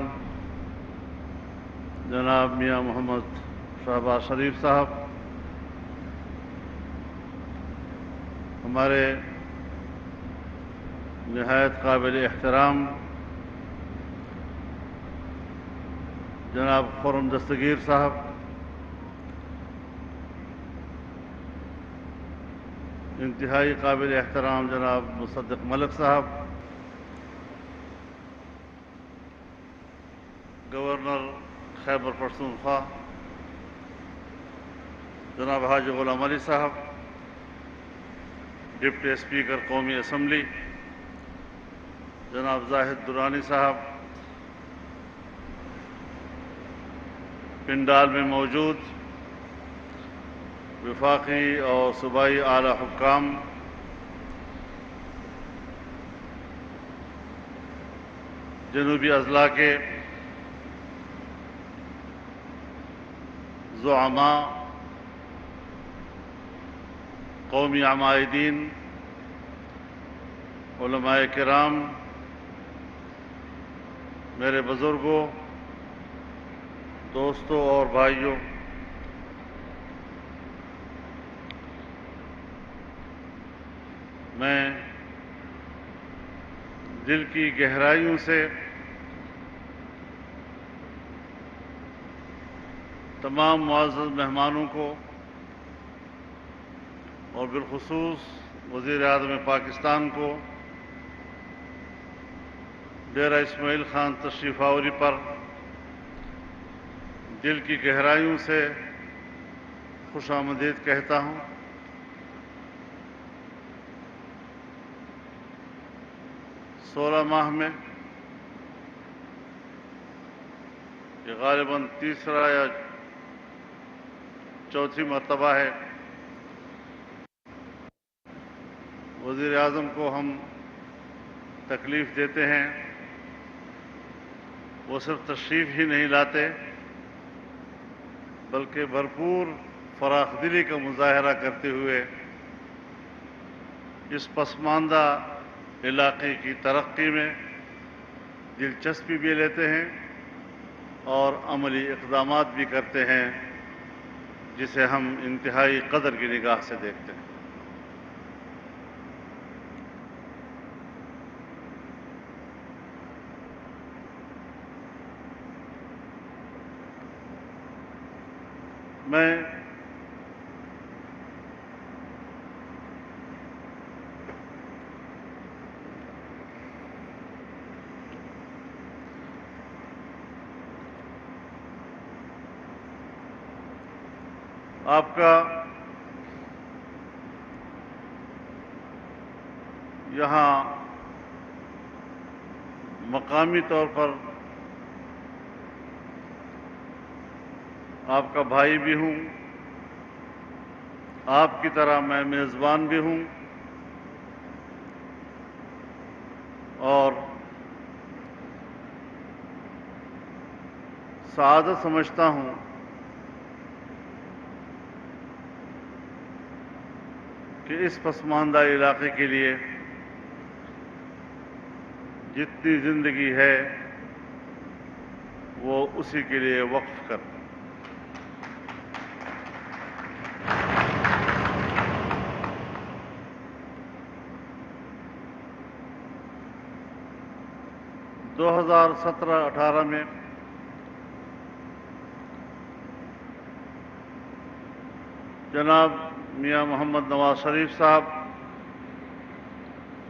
A: جناب میاں محمد شہباز شریف صاحب، ہمارے نہایت قابل احترام جناب خرم دستگیر صاحب، انتہائی قابل احترام جناب مصدق ملک صاحب، گورنر خیبر پختونخوا جناب حاجی غلام علی صاحب، ڈپٹی اسپیکر قومی اسمبلی جناب زاہد درانی صاحب، پنڈال میں موجود وفاقی اور صوبائی اعلیٰ حکام، جنوبی اضلاع کے زعماء، قومی عمائدین، علماء کرام، میرے بزرگوں، دوستوں اور بھائیوں، میں دل کی گہرائیوں سے تمام معزز مہمانوں کو اور بالخصوص وزیر اعظم پاکستان کو ڈیرہ اسماعیل خان تشریف آوری پر دل کی گہرائیوں سے خوش آمدید کہتا ہوں. سولہ ماہ میں یہ غالباً تیسرا یا چوتھی مرتبہ ہے وزیر اعظم کو ہم تکلیف دیتے ہیں. وہ صرف تشریف ہی نہیں لاتے بلکہ بھرپور فراخ دلی کا مظاہرہ کرتے ہوئے اس پسماندہ علاقے کی ترقی میں دلچسپی بھی لیتے ہیں اور عملی اقدامات بھی کرتے ہیں جسے ہم انتہائی قدر کی نگاہ سے دیکھتے ہیں. میں آپ کا یہاں مقامی طور پر آپ کا بھائی بھی ہوں، آپ کی طرح میں میزبان بھی ہوں، اور سعادت سمجھتا ہوں کہ اس پسماندہ علاقے کے لیے جتنی زندگی ہے وہ اسی کے لیے وقف کر 2017-18 میں جناب میاں محمد نواز شریف صاحب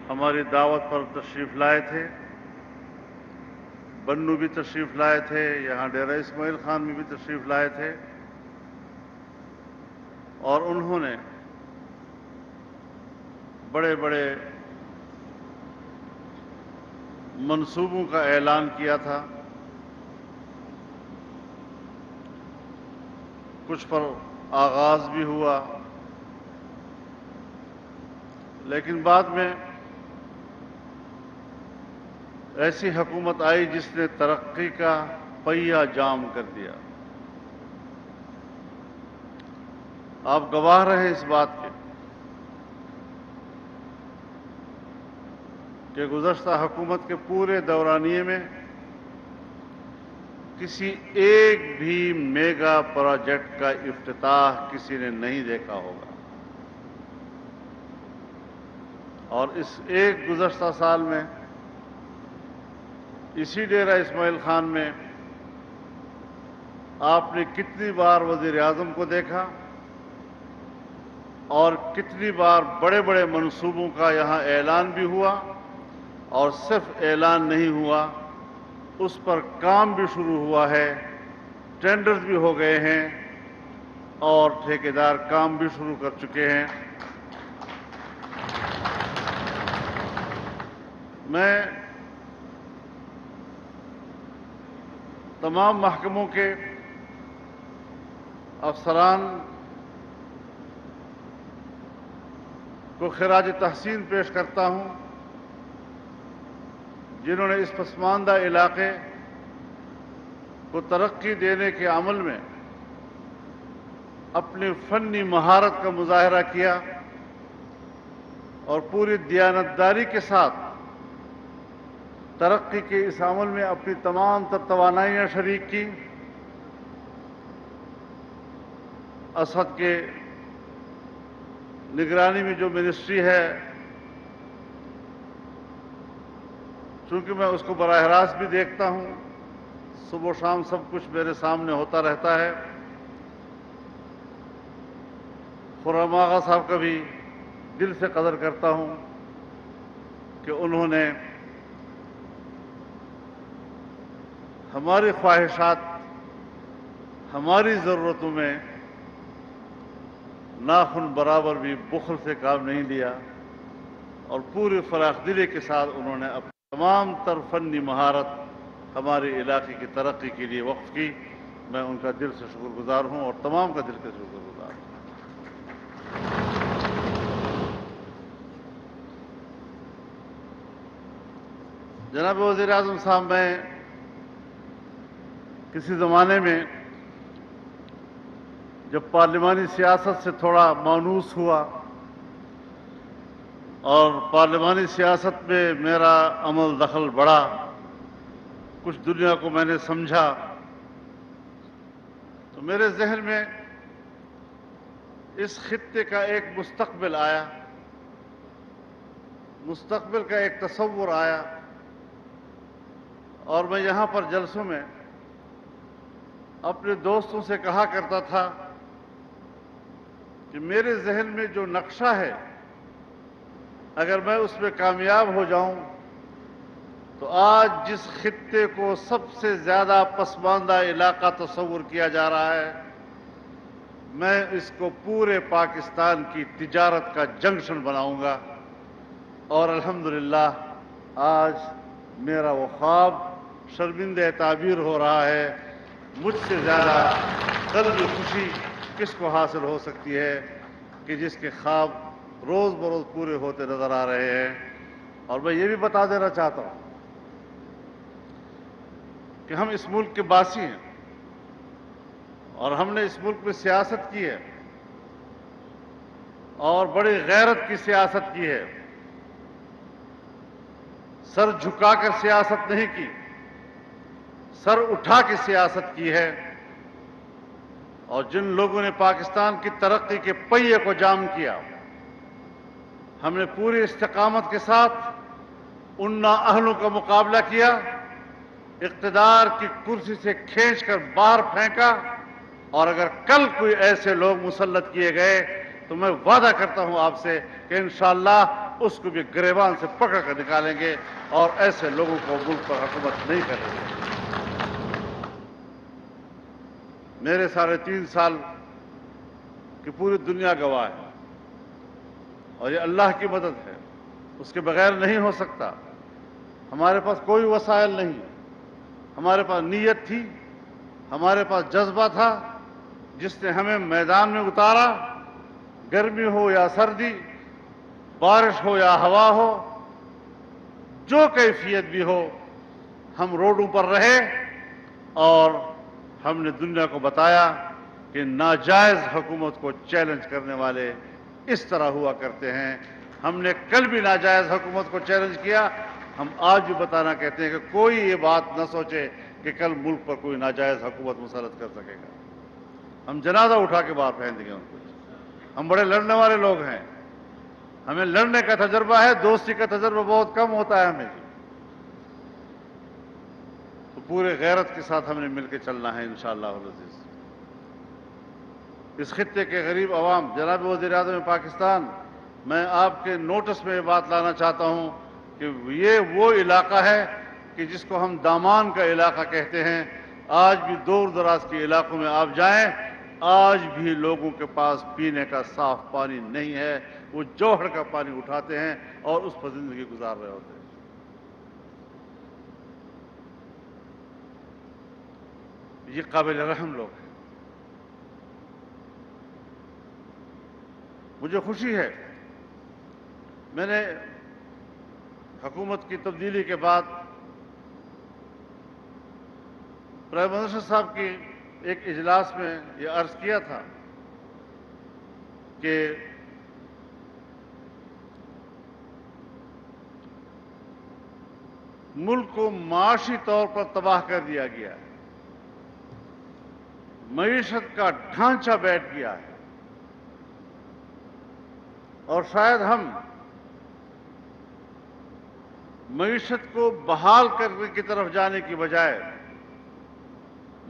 A: ہماری دعوت پر تشریف لائے تھے، بنو بھی تشریف لائے تھے، یہاں ڈیرہ اسماعیل خان میں بھی تشریف لائے تھے، اور انہوں نے بڑے بڑے منصوبوں کا اعلان کیا تھا، کچھ پر آغاز بھی ہوا، لیکن بعد میں ایسی حکومت آئی جس نے ترقی کا پہیہ جام کر دیا۔ آپ گواہ رہے اس بات کے کہ گزشتہ حکومت کے پورے دورانیے میں کسی ایک بھی میگا پروجیکٹ کا افتتاح کسی نے نہیں دیکھا ہوگا، اور اس ایک گزشتہ سال میں اسی ڈیرہ اسماعیل خان میں آپ نے کتنی بار وزیر اعظم کو دیکھا اور کتنی بار بڑے بڑے منصوبوں کا یہاں اعلان بھی ہوا، اور صرف اعلان نہیں ہوا، اس پر کام بھی شروع ہوا ہے، ٹینڈرز بھی ہو گئے ہیں اور ٹھیکیدار کام بھی شروع کر چکے ہیں۔ میں تمام محکموں کے افسران کو خراج تحسین پیش کرتا ہوں، جنہوں نے اس پسماندہ علاقے کو ترقی دینے کے عمل میں اپنی فنی مہارت کا مظاہرہ کیا اور پوری دیانتداری کے ساتھ ترقی کے اس عمل میں اپنی تمام تر توانائیاں شریک کی۔ اسد کے نگرانی میں جو منسٹری ہے، چونکہ میں اس کو براہ راست بھی دیکھتا ہوں، صبح و شام سب کچھ میرے سامنے ہوتا رہتا ہے، خرم آغا صاحب کا بھی دل سے قدر کرتا ہوں کہ انہوں نے ہماری خواہشات، ہماری ضرورتوں میں ناخن برابر بھی بخل سے کام نہیں لیا، اور پوری فراخ دلی کے ساتھ انہوں نے اپنی تمام تر فنی مہارت ہمارے علاقے کی ترقی کے لیے وقف کی۔ میں ان کا دل سے شکر گزار ہوں اور تمام کا دل سے شکر گزار ہوں۔ جناب وزیر اعظم صاحب، میں کسی زمانے میں جب پارلیمانی سیاست سے تھوڑا مانوس ہوا اور پارلیمانی سیاست میں میرا عمل دخل بڑھا، کچھ دنیا کو میں نے سمجھا، تو میرے ذہن میں اس خطے کا ایک مستقبل آیا، مستقبل کا ایک تصور آیا، اور میں یہاں پر جلسوں میں اپنے دوستوں سے کہا کرتا تھا کہ میرے ذہن میں جو نقشہ ہے، اگر میں اس میں کامیاب ہو جاؤں تو آج جس خطے کو سب سے زیادہ پسماندہ علاقہ تصور کیا جا رہا ہے، میں اس کو پورے پاکستان کی تجارت کا جنکشن بناؤں گا، اور الحمدللہ آج میرا وہ خواب شرمندہ تعبیر ہو رہا ہے۔ مجھ سے زیادہ قلبی خوشی کس کو حاصل ہو سکتی ہے کہ جس کے خواب روز بروز پورے ہوتے نظر آ رہے ہیں۔ اور میں یہ بھی بتا دینا چاہتا ہوں کہ ہم اس ملک کے باسی ہیں، اور ہم نے اس ملک میں سیاست کی ہے، اور بڑی غیرت کی سیاست کی ہے۔ سر جھکا کر سیاست نہیں کی، سر اٹھا کے سیاست کی ہے۔ اور جن لوگوں نے پاکستان کی ترقی کے پہیے کو جام کیا، ہم نے پوری استقامت کے ساتھ ان نااہلوں کا مقابلہ کیا، اقتدار کی کرسی سے کھینچ کر باہر پھینکا، اور اگر کل کوئی ایسے لوگ مسلط کیے گئے تو میں وعدہ کرتا ہوں آپ سے کہ انشاءاللہ اس کو بھی گریبان سے پکڑ کر نکالیں گے، اور ایسے لوگوں کو ملک پر حکومت نہیں کریں گے۔ میرے 3.5 سال کی پوری دنیا گواہ ہے، اور یہ اللہ کی مدد ہے، اس کے بغیر نہیں ہو سکتا۔ ہمارے پاس کوئی وسائل نہیں، ہمارے پاس نیت تھی، ہمارے پاس جذبہ تھا، جس نے ہمیں میدان میں اتارا۔ گرمی ہو یا سردی، بارش ہو یا ہوا ہو، جو کیفیت بھی ہو، ہم روڈوں پر رہے، اور ہم نے دنیا کو بتایا کہ ناجائز حکومت کو چیلنج کرنے والے اس طرح ہوا کرتے ہیں۔ ہم نے کل بھی ناجائز حکومت کو چیلنج کیا، ہم آج بھی بتانا کہتے ہیں کہ کوئی یہ بات نہ سوچے کہ کل ملک پر کوئی ناجائز حکومت مسلط کر سکے گا۔ ہم جنازہ اٹھا کے باہر پھینک دیں گے ان کو۔ ہم بڑے لڑنے والے لوگ ہیں، ہمیں لڑنے کا تجربہ ہے، دوستی کا تجربہ بہت کم ہوتا ہے ہمیں۔ تو پورے غیرت کے ساتھ ہم نے مل کے چلنا ہے انشاءاللہ العزیز۔ اس خطے کے غریب عوام، جناب وزیر اعظم پاکستان، میں آپ کے نوٹس میں یہ بات لانا چاہتا ہوں کہ یہ وہ علاقہ ہے کہ جس کو ہم دامان کا علاقہ کہتے ہیں۔ آج بھی دور دراز کے علاقوں میں آپ جائیں، آج بھی لوگوں کے پاس پینے کا صاف پانی نہیں ہے، وہ جوہر کا پانی اٹھاتے ہیں اور اس پر زندگی گزار رہے ہوتے ہیں۔ یہ قابل رحم لوگ ہیں۔ مجھے خوشی ہے، میں نے حکومت کی تبدیلی کے بعد پرائم منسٹر صاحب کی ایک اجلاس میں یہ عرض کیا تھا کہ ملک کو معاشی طور پر تباہ کر دیا گیا ہے، معیشت کا ڈھانچہ بیٹھ گیا ہے، اور شاید ہم معیشت کو بحال کرنے کی طرف جانے کی بجائے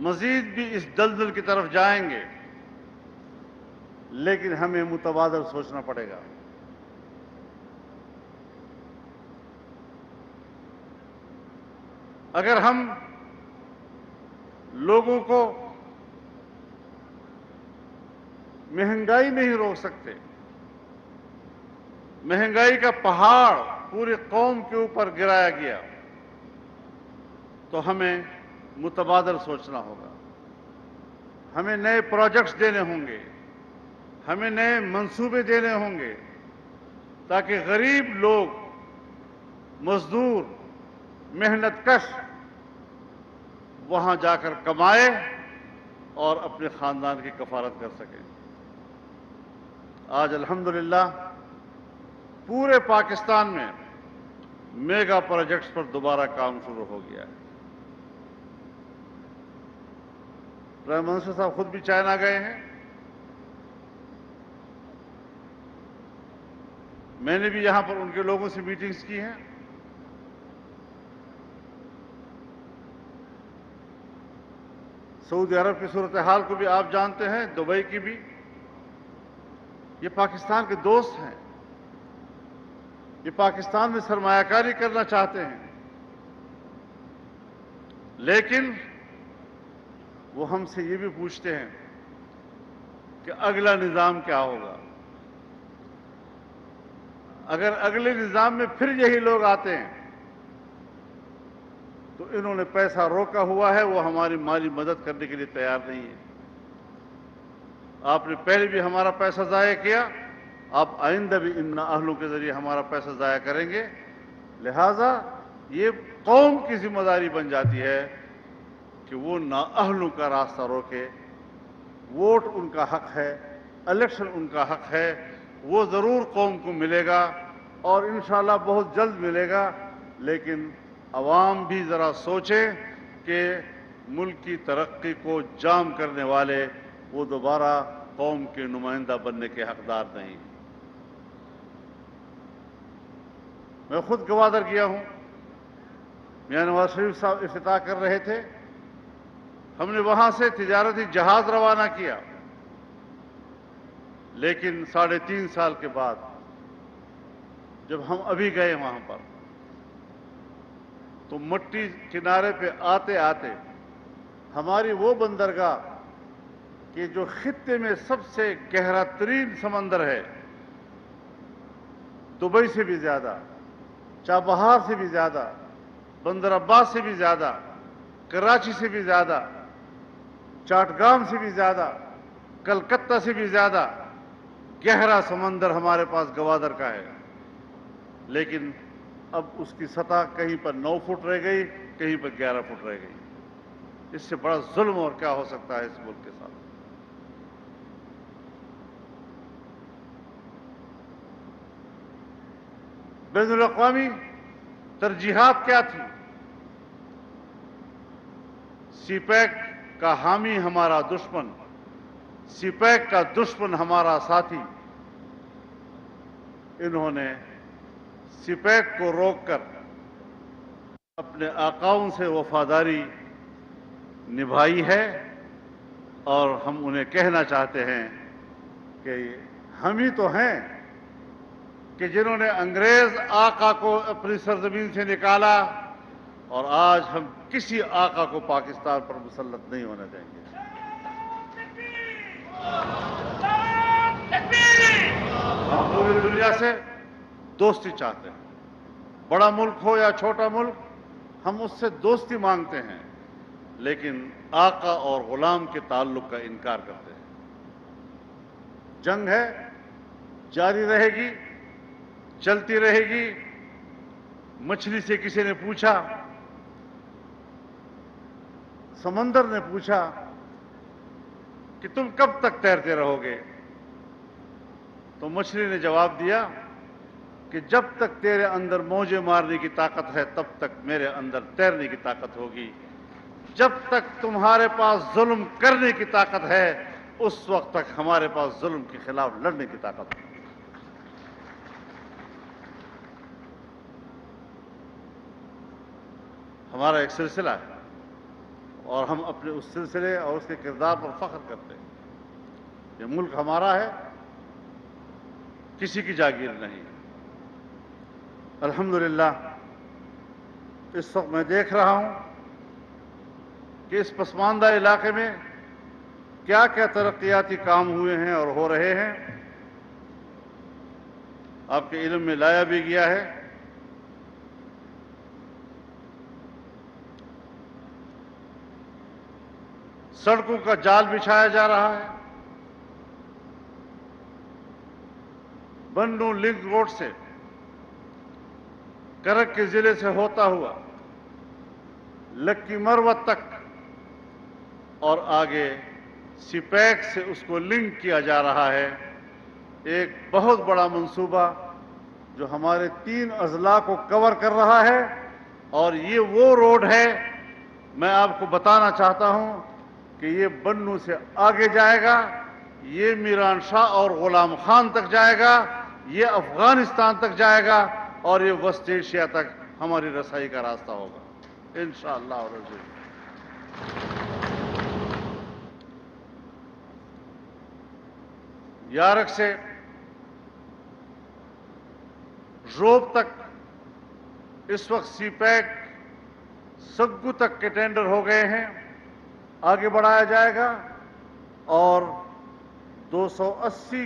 A: مزید بھی اس دلدل کی طرف جائیں گے، لیکن ہمیں متبادل سوچنا پڑے گا۔ اگر ہم لوگوں کو مہنگائی نہیں روک سکتے، مہنگائی کا پہاڑ پوری قوم کے اوپر گرایا گیا، تو ہمیں متبادل سوچنا ہوگا۔ ہمیں نئے پروجیکٹس دینے ہوں گے، ہمیں نئے منصوبے دینے ہوں گے، تاکہ غریب لوگ، مزدور، محنت کش وہاں جا کر کمائے اور اپنے خاندان کی کفالت کر سکیں۔ آج الحمدللہ پورے پاکستان میں میگا پروجیکٹس پر دوبارہ کام شروع ہو گیا ہے۔ پرائم منسٹر صاحب خود بھی چائنا گئے ہیں، میں نے بھی یہاں پر ان کے لوگوں سے میٹنگز کی ہیں۔ سعودی عرب کی صورتحال کو بھی آپ جانتے ہیں، دبئی کی بھی۔ یہ پاکستان کے دوست ہیں، یہ پاکستان میں سرمایہ کاری کرنا چاہتے ہیں، لیکن وہ ہم سے یہ بھی پوچھتے ہیں کہ اگلا نظام کیا ہوگا. اگر اگلے نظام میں پھر یہی لوگ آتے ہیں تو انہوں نے پیسہ روکا ہوا ہے, وہ ہماری مالی مدد کرنے کے لیے تیار نہیں ہے. آپ نے پہلے بھی ہمارا پیسہ ضائع کیا, آپ آئندہ بھی ان نااہلوں کے ذریعے ہمارا پیسہ ضائع کریں گے. لہذا یہ قوم کی ذمہ داری بن جاتی ہے کہ وہ نااہلوں کا راستہ روکے. ووٹ ان کا حق ہے, الیکشن ان کا حق ہے, وہ ضرور قوم کو ملے گا اور انشاءاللہ بہت جلد ملے گا. لیکن عوام بھی ذرا سوچیں کہ ملک کی ترقی کو جام کرنے والے وہ دوبارہ قوم کے نمائندہ بننے کے حقدار نہیں. میں خود گوادر گیا ہوں, میاں نواز شریف صاحب افتتاح کر رہے تھے, ہم نے وہاں سے تجارتی جہاز روانہ کیا. لیکن 3.5 سال کے بعد جب ہم ابھی گئے وہاں پر تو مٹی کنارے پہ آتے آتے ہماری وہ بندرگاہ کہ جو خطے میں سب سے گہرا ترین سمندر ہے, دبئی سے بھی زیادہ, چابہار سے بھی زیادہ, بندر عباس سے بھی زیادہ, کراچی سے بھی زیادہ, چاٹگام سے بھی زیادہ, کلکتہ سے بھی زیادہ گہرا سمندر ہمارے پاس گوادر کا ہے. لیکن اب اس کی سطح کہیں پر 9 فٹ رہ گئی, کہیں پر 11 فٹ رہ گئی. اس سے بڑا ظلم اور کیا ہو سکتا ہے اس ملک کے ساتھ. بین الاقوامی ترجیحات کیا تھی؟ سی پیک کا حامی ہمارا دشمن, سی پیک کا دشمن ہمارا ساتھی. انہوں نے سی پیک کو روک کر اپنے آقاؤں سے وفاداری نبھائی ہے اور ہم انہیں کہنا چاہتے ہیں کہ ہم ہی تو ہیں کہ جنہوں نے انگریز آقا کو اپنی سرزمین سے نکالا, اور آج ہم کسی آقا کو پاکستان پر مسلط نہیں ہونے دیں گے. ہم پوری دنیا سے دوستی چاہتے ہیں, بڑا ملک ہو یا چھوٹا ملک, ہم اس سے دوستی مانگتے ہیں, لیکن آقا اور غلام کے تعلق کا انکار کرتے ہیں. جنگ ہے, جاری رہے گی, چلتی رہے گی. مچھلی سے کسی نے پوچھا, سمندر نے پوچھا کہ تم کب تک تیرتے رہو گے؟ تو مچھلی نے جواب دیا کہ جب تک تیرے اندر موجیں مارنے کی طاقت ہے تب تک میرے اندر تیرنے کی طاقت ہوگی. جب تک تمہارے پاس ظلم کرنے کی طاقت ہے اس وقت تک ہمارے پاس ظلم کے خلاف لڑنے کی طاقت ہے. ہمارا ایک سلسلہ ہے اور ہم اپنے اس سلسلے اور اس کے کردار پر فخر کرتے ہیں. یہ ملک ہمارا ہے, کسی کی جاگیر نہیں. الحمدللہ اس وقت میں دیکھ رہا ہوں کہ اس پسماندہ علاقے میں کیا کیا ترقیاتی کام ہوئے ہیں اور ہو رہے ہیں. آپ کے علم میں لایا بھی گیا ہے. سڑکوں کا جال بچھایا جا رہا ہے. بنو لنک روڈ سے کرک کے ضلع سے ہوتا ہوا لکی مروت تک اور آگے سی پیک سے اس کو لنک کیا جا رہا ہے. ایک بہت بڑا منصوبہ جو ہمارے 3 اضلاع کو کور کر رہا ہے, اور یہ وہ روڈ ہے. میں آپ کو بتانا چاہتا ہوں کہ یہ بنو سے آگے جائے گا, یہ میران شاہ اور غلام خان تک جائے گا, یہ افغانستان تک جائے گا, اور یہ وسط ایشیا تک ہماری رسائی کا راستہ ہوگا انشاءاللہ. یارک سے روب تک اس وقت سی پیک سگو تک کے ٹینڈر ہو گئے ہیں, آگے بڑھایا جائے گا. اور 280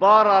A: 12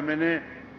A: MNA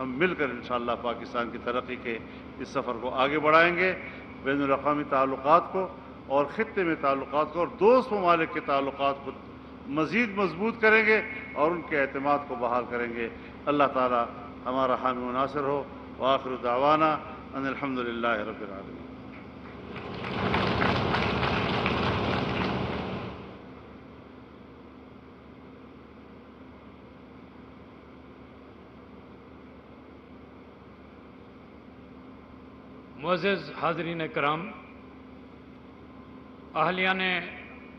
A: ہم مل کر انشاءاللہ پاکستان کی ترقی کے اس سفر کو آگے بڑھائیں گے، بین الاقوامی تعلقات کو اور خطے میں تعلقات کو اور دوست ممالک کے تعلقات کو مزید مضبوط کریں گے اور ان کے اعتماد کو بحال کریں گے۔ اللہ تعالی ہمارا حامی و ناصر ہو۔ وآخر دعوانا ان الحمدللہ رب العالمین۔
G: معزز حاضرین کرام، اہلیان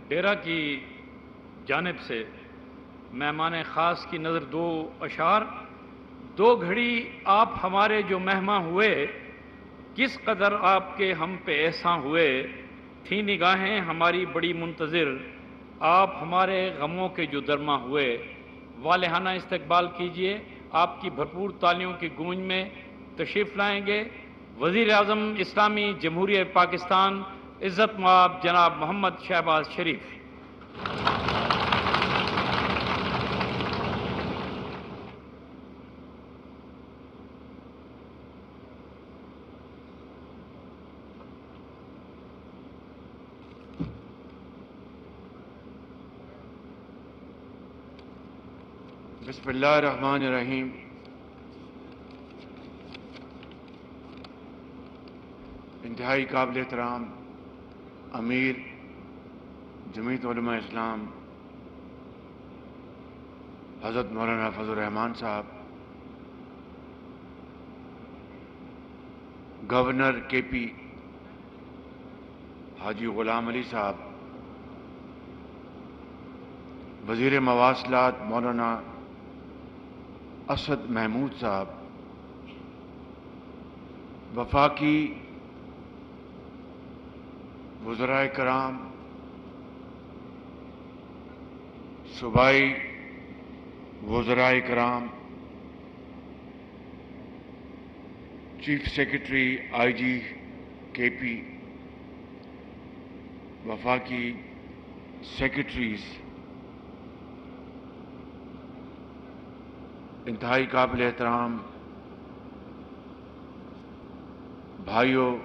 G: ڈیرہ کی جانب سے مہمان خاص کی نظر دو اشعار۔ دو گھڑی آپ ہمارے جو مہمان ہوئے، کس قدر آپ کے ہم پہ احسان ہوئے، تھی نگاہیں ہماری بڑی منتظر، آپ ہمارے غموں کے جو درما ہوئے۔ والہانہ استقبال کیجئے، آپ کی بھرپور تالیوں کی گونج میں تشریف لائیں گے وزیر اعظم اسلامی جمہوریہ پاکستان عزت مآب جناب محمد شہباز شریف۔
K: بسم اللہ الرحمن الرحیم۔ انتہائی قابل احترام امیر جمعیت علماء اسلام حضرت مولانا فضل الرحمان صاحب، گورنر کے پی حاجی غلام علی صاحب، وزیر مواصلات مولانا اسد محمود صاحب، وفاقی وزرائے کرام، صوبائی وزرائے کرام، چیف سیکرٹری آئی جی کے پی، وفاقی سیکرٹریز، انتہائی قابل احترام بھائیوں،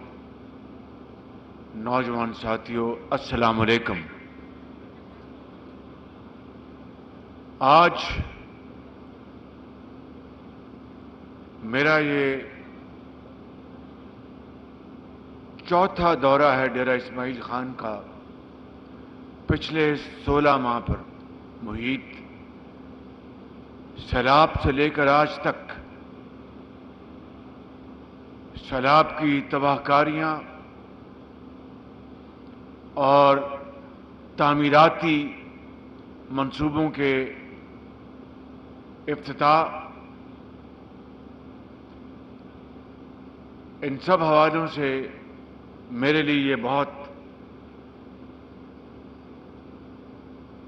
K: نوجوان ساتھیوں، السلام علیکم۔ آج میرا یہ چوتھا دورہ ہے ڈیرہ اسماعیل خان کا پچھلے 16 ماہ پر محیط سیلاب سے لے کر آج تک سیلاب کی تباہ کاریاں اور تعمیراتی منصوبوں کے افتتاح، ان سب حوالوں سے میرے لیے یہ بہت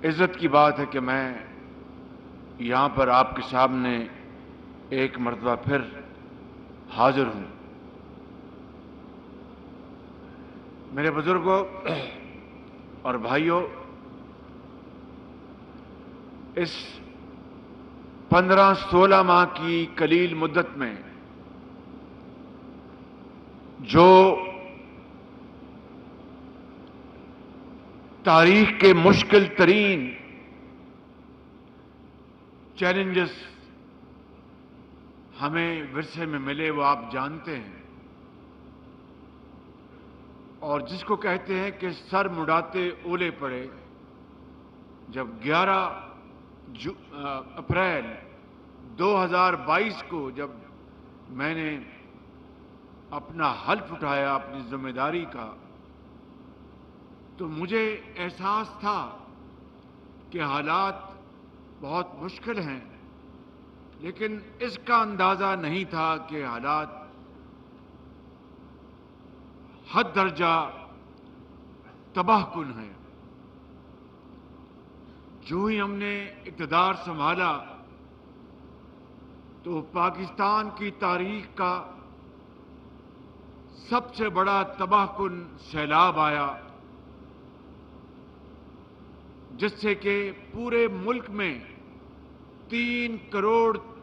K: عزت کی بات ہے کہ میں یہاں پر آپ کے سامنے ایک مرتبہ پھر حاضر ہوں۔ میرے بزرگوں اور بھائیوں، اس 15-16 ماہ کی قلیل مدت میں جو تاریخ کے مشکل ترین چیلنجز ہمیں ورثے میں ملے وہ آپ جانتے ہیں، اور جس کو کہتے ہیں کہ سر مڈاتے اولے پڑے۔ جب 11 اپریل 2022 کو جب میں نے اپنا حلف اٹھایا اپنی ذمہ داری کا، تو مجھے احساس تھا کہ حالات بہت مشکل ہیں، لیکن اس کا اندازہ نہیں تھا کہ حالات حد درجہ تباہ کن ہیں۔ جو ہی ہم نے اقتدار سنبھالا تو پاکستان کی تاریخ کا سب سے بڑا تباہ کن سیلاب آیا، جس سے کہ پورے ملک میں 3 کروڑ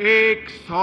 K: 100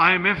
K: IMF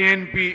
K: ANP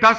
K: 10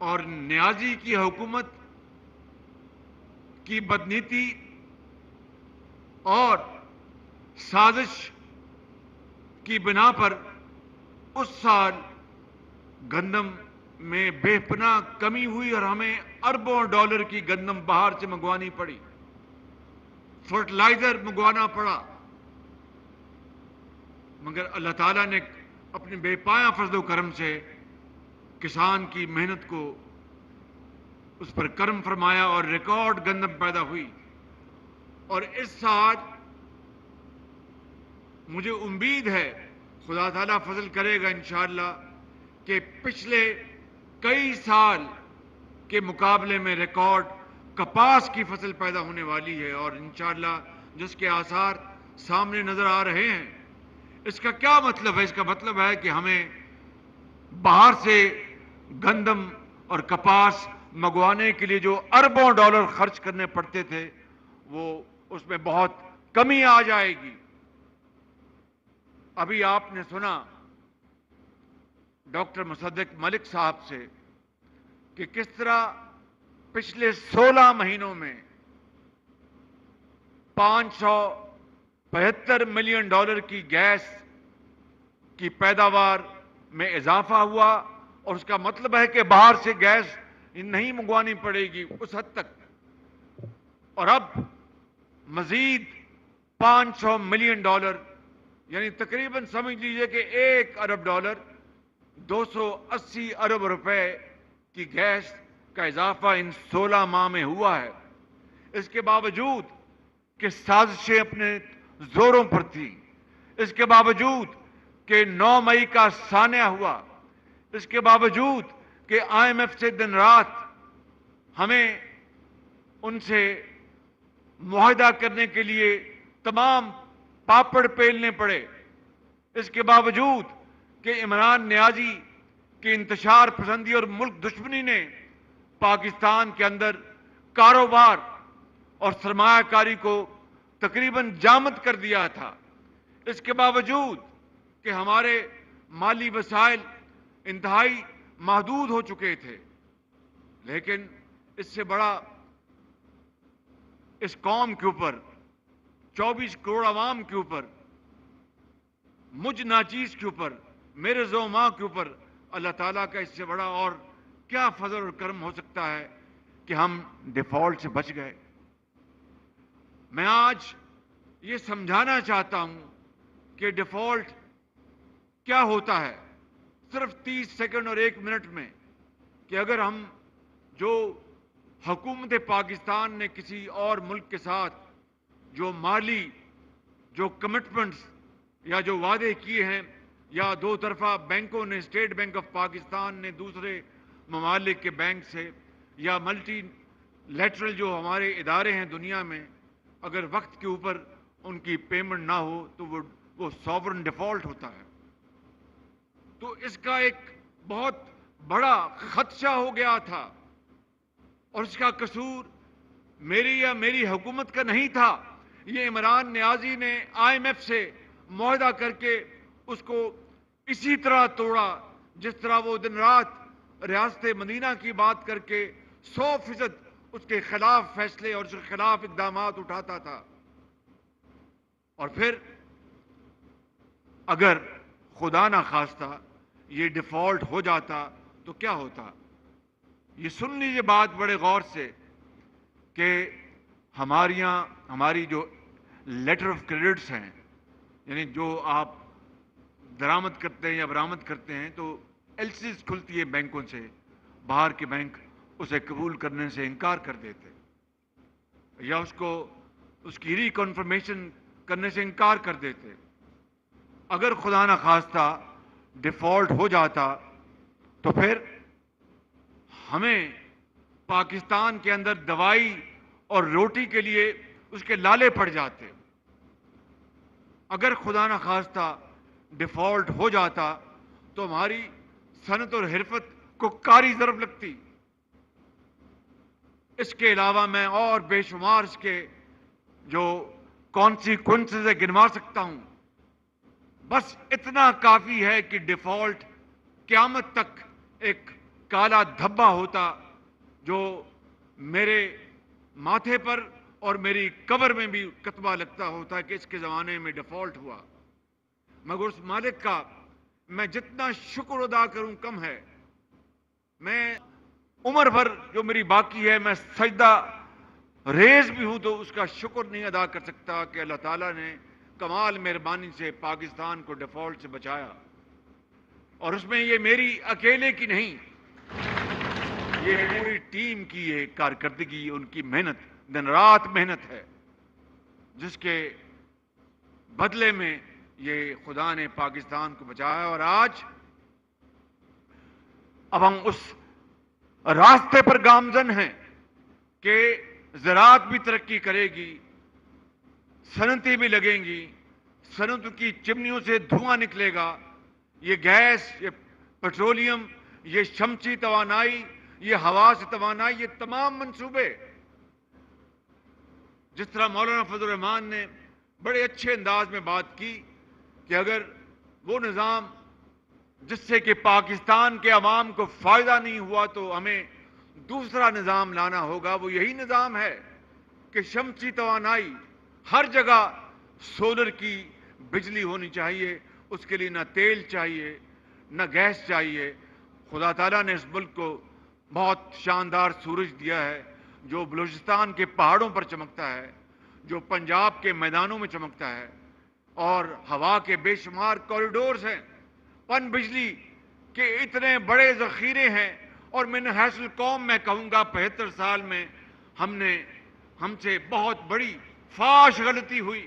K: اور نیازی کی حکومت کی بدنیتی اور سازش کی بنا پر اس سال گندم میں بے پناہ کمی ہوئی اور ہمیں اربوں ڈالر کی گندم باہر سے منگوانی پڑی، فرٹیلائزر منگوانا پڑا، مگر اللہ تعالیٰ نے اپنے بے پایہ فضل و کرم سے کسان کی محنت کو اس پر کرم فرمایا اور ریکارڈ گندم پیدا ہوئی۔ اور اس سال مجھے امید ہے خدا تعالیٰ فضل کرے گا انشاءاللہ کہ پچھلے کئی سال کے مقابلے میں ریکارڈ کپاس کی فصل پیدا ہونے والی ہے، اور انشاءاللہ جس کے آثار سامنے نظر آ رہے ہیں۔ اس کا کیا مطلب ہے؟ اس کا مطلب ہے کہ ہمیں باہر سے گندم اور کپاس منگوانے کے لیے جو اربوں ڈالر خرچ کرنے پڑتے تھے وہ اس میں بہت کمی آ جائے گی۔ ابھی آپ نے سنا ڈاکٹر مصدق ملک صاحب سے کہ کس طرح پچھلے 16 مہینوں میں $575 ملین کی گیس کی پیداوار میں اضافہ ہوا، اور اس کا مطلب ہے کہ باہر سے گیس نہیں منگوانی پڑے گی اس حد تک۔ اور اب مزید $500 ملین، یعنی تقریباً سمجھ لیجئے کہ $1 ارب، 280 ارب روپے کی گیس کا اضافہ ان 16 ماہ میں ہوا ہے۔ اس کے باوجود کہ سازشیں اپنے زوروں پر تھیں، اس کے باوجود کہ 9 مئی کا سانحہ ہوا، اس کے باوجود کہ IMF سے دن رات ہمیں ان سے معاہدہ کرنے کے لیے تمام پاپڑ پیلنے پڑے، اس کے باوجود کہ عمران نیازی کی انتشار پسندی اور ملک دشمنی نے پاکستان کے اندر کاروبار اور سرمایہ کاری کو تقریباً جامد کر دیا تھا، اس کے باوجود کہ ہمارے مالی وسائل انتہائی محدود ہو چکے تھے، لیکن اس سے بڑا اس قوم کے اوپر، 24 کروڑ عوام کے اوپر، مجھ ناچیز کے اوپر، میرے زوما کے اوپر اللہ تعالیٰ کا اس سے بڑا اور کیا فضل اور کرم ہو سکتا ہے کہ ہم ڈیفالٹ سے بچ گئے۔ میں آج یہ سمجھانا چاہتا ہوں کہ ڈیفالٹ کیا ہوتا ہے، صرف 30 سیکنڈ اور 1 منٹ میں، کہ اگر ہم جو حکومت پاکستان نے کسی اور ملک کے ساتھ جو مالی جو کمٹمنٹس یا جو وعدے کیے ہیں، یا دو طرفہ بینکوں نے، اسٹیٹ بینک آف پاکستان نے دوسرے ممالک کے بینک سے، یا ملٹی لیٹرل جو ہمارے ادارے ہیں دنیا میں، اگر وقت کے اوپر ان کی پیمنٹ نہ ہو تو وہ سوورن ڈیفالٹ ہوتا ہے۔ تو اس کا ایک بہت بڑا خدشہ ہو گیا تھا، اور اس کا قصور میری یا میری حکومت کا نہیں تھا، یہ عمران نیازی نے IMF سے معاہدہ کر کے اس کو اسی طرح توڑا جس طرح وہ دن رات ریاست مدینہ کی بات کر کے 100% اس کے خلاف فیصلے اور اس کے خلاف اقدامات اٹھاتا تھا۔ اور پھر اگر خدا نہ خواستہ یہ ڈیفالٹ ہو جاتا تو کیا ہوتا؟ یہ سن لیجیے بات بڑے غور سے کہ ہماری جو لیٹر آف کریڈٹس ہیں، یعنی جو آپ درآمد کرتے ہیں یا برآمد کرتے ہیں، تو LCs کھلتی ہے بینکوں سے، باہر کے بینک اسے قبول کرنے سے انکار کر دیتے، یا اس کی ری کنفرمیشن کرنے سے انکار کر دیتے۔ اگر خدا نہ خواستہ ڈیفالٹ ہو جاتا تو پھر ہمیں پاکستان کے اندر دوائی اور روٹی کے لیے اس کے لالے پڑ جاتے۔ اگر خدا نہ خواستہ ڈیفالٹ ہو جاتا تو ہماری صنعت اور حرفت کو کاری ضرب لگتی۔ اس کے علاوہ میں اور بے شمار اس کے جو کانسیکوینسز گنوا سکتا ہوں، بس اتنا کافی ہے کہ ڈیفالٹ قیامت تک ایک کالا دھبا ہوتا جو میرے ماتھے پر اور میری قبر میں بھی کتبہ لگتا ہوتا کہ اس کے زمانے میں ڈیفالٹ ہوا، مگر اس مالک کا میں جتنا شکر ادا کروں کم ہے. میں عمر بھر جو میری باقی ہے میں سجدہ ریز بھی ہوں تو اس کا شکر نہیں ادا کر سکتا کہ اللہ تعالیٰ نے کمال مہربانی سے پاکستان کو ڈیفالٹ سے بچایا. اور اس میں یہ میری اکیلے کی نہیں، یہ پوری ٹیم کی یہ کارکردگی، ان کی محنت، دن رات محنت ہے، جس کے بدلے میں یہ خدا نے پاکستان کو بچایا. اور آج اب ہم اس راستے پر گامزن ہیں کہ زراعت بھی ترقی کرے گی، صنعتیں بھی لگیں گی، صنعتوں کی چمنیوں سے دھواں نکلے گا، یہ گیس، یہ پیٹرولیم، یہ شمسی توانائی، یہ ہوا سے توانائی، یہ تمام منصوبے جس طرح مولانا فضل الرحمان نے بڑے اچھے انداز میں بات کی کہ اگر وہ نظام جس سے کہ پاکستان کے عوام کو فائدہ نہیں ہوا تو ہمیں دوسرا نظام لانا ہوگا. وہ یہی نظام ہے کہ شمسی توانائی ہر جگہ، سولر کی بجلی ہونی چاہیے، اس کے لیے نہ تیل چاہیے نہ گیس چاہیے. خدا تعالیٰ نے اس ملک کو بہت شاندار سورج دیا ہے جو بلوچستان کے پہاڑوں پر چمکتا ہے، جو پنجاب کے میدانوں میں چمکتا ہے، اور ہوا کے بے شمار کوریڈورز ہیں، پن بجلی کے اتنے بڑے ذخیرے ہیں. اور من حیث القوم میں کہوں گا 75 سال میں ہم سے بہت بڑی فاش غلطی ہوئی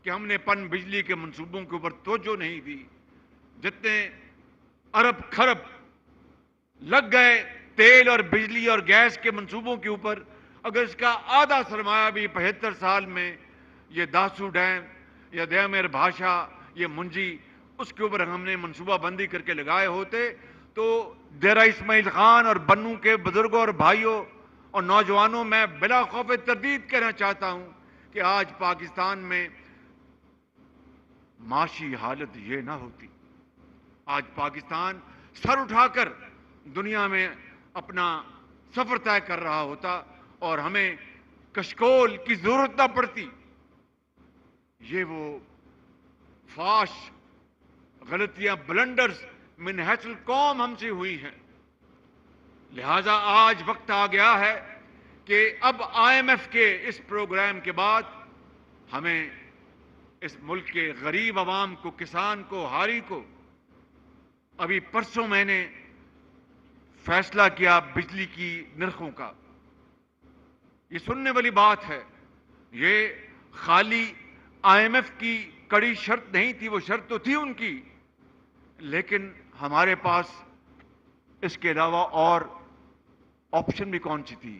K: کہ ہم نے پن بجلی کے منصوبوں کے اوپر توجہ نہیں دی. جتنے ارب خرب لگ گئے تیل اور بجلی اور گیس کے منصوبوں کے اوپر، اگر اس کا آدھا سرمایہ بھی 75 سال میں یہ داسو ڈیم یا دیامیر بھاشا، یہ منجی، اس کے اوپر ہم نے منصوبہ بندی کر کے لگائے ہوتے تو ڈیرہ اسماعیل خان اور بنو کے بزرگوں اور بھائیوں اور نوجوانوں میں بلا خوف تردید کہنا چاہتا ہوں کہ آج پاکستان میں معاشی حالت یہ نہ ہوتی. آج پاکستان سر اٹھا کر دنیا میں اپنا سفر طے کر رہا ہوتا اور ہمیں کشکول کی ضرورت نہ پڑتی. یہ وہ فاش غلطیاں، بلنڈرز من حیث القوم ہم سے ہوئی ہیں. لہذا آج وقت آ گیا ہے کہ اب IMF کے اس پروگرام کے بعد ہمیں اس ملک کے غریب عوام کو، کسان کو، ہاری کو، ابھی پرسوں میں نے فیصلہ کیا بجلی کی نرخوں کا. یہ سننے والی بات ہے، یہ خالی IMF کی کڑی شرط نہیں تھی، وہ شرط تو تھی ان کی، لیکن ہمارے پاس اس کے علاوہ اور آپشن بھی کون سی تھی؟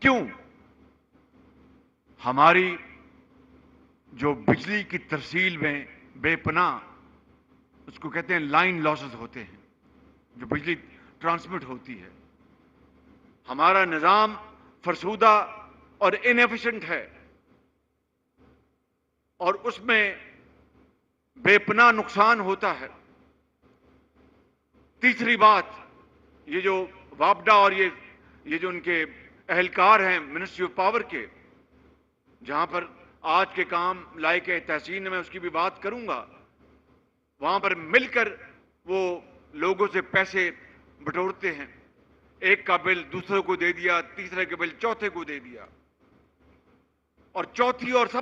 K: کیوں؟ ہماری جو بجلی کی ترسیل میں بے پناہ، اس کو کہتے ہیں لائن لاسز ہوتے ہیں، جو بجلی ٹرانسمٹ ہوتی ہے، ہمارا نظام فرسودہ اور انیفیشنٹ ہے اور اس میں بے پناہ نقصان ہوتا ہے. تیسری بات، یہ جو وابڈا اور یہ جو ان کے اہلکار ہیں منسٹری آف پاور کے، جہاں پر آج کے کام لائق تحسین میں اس کی بھی بات کروں گا، وہاں پر مل کر وہ لوگوں سے پیسے بٹورتے ہیں. ایک کا بل دوسرے کو دے دیا، تیسرے کا بل چوتھے کو دے دیا، اور چوتھی اور سب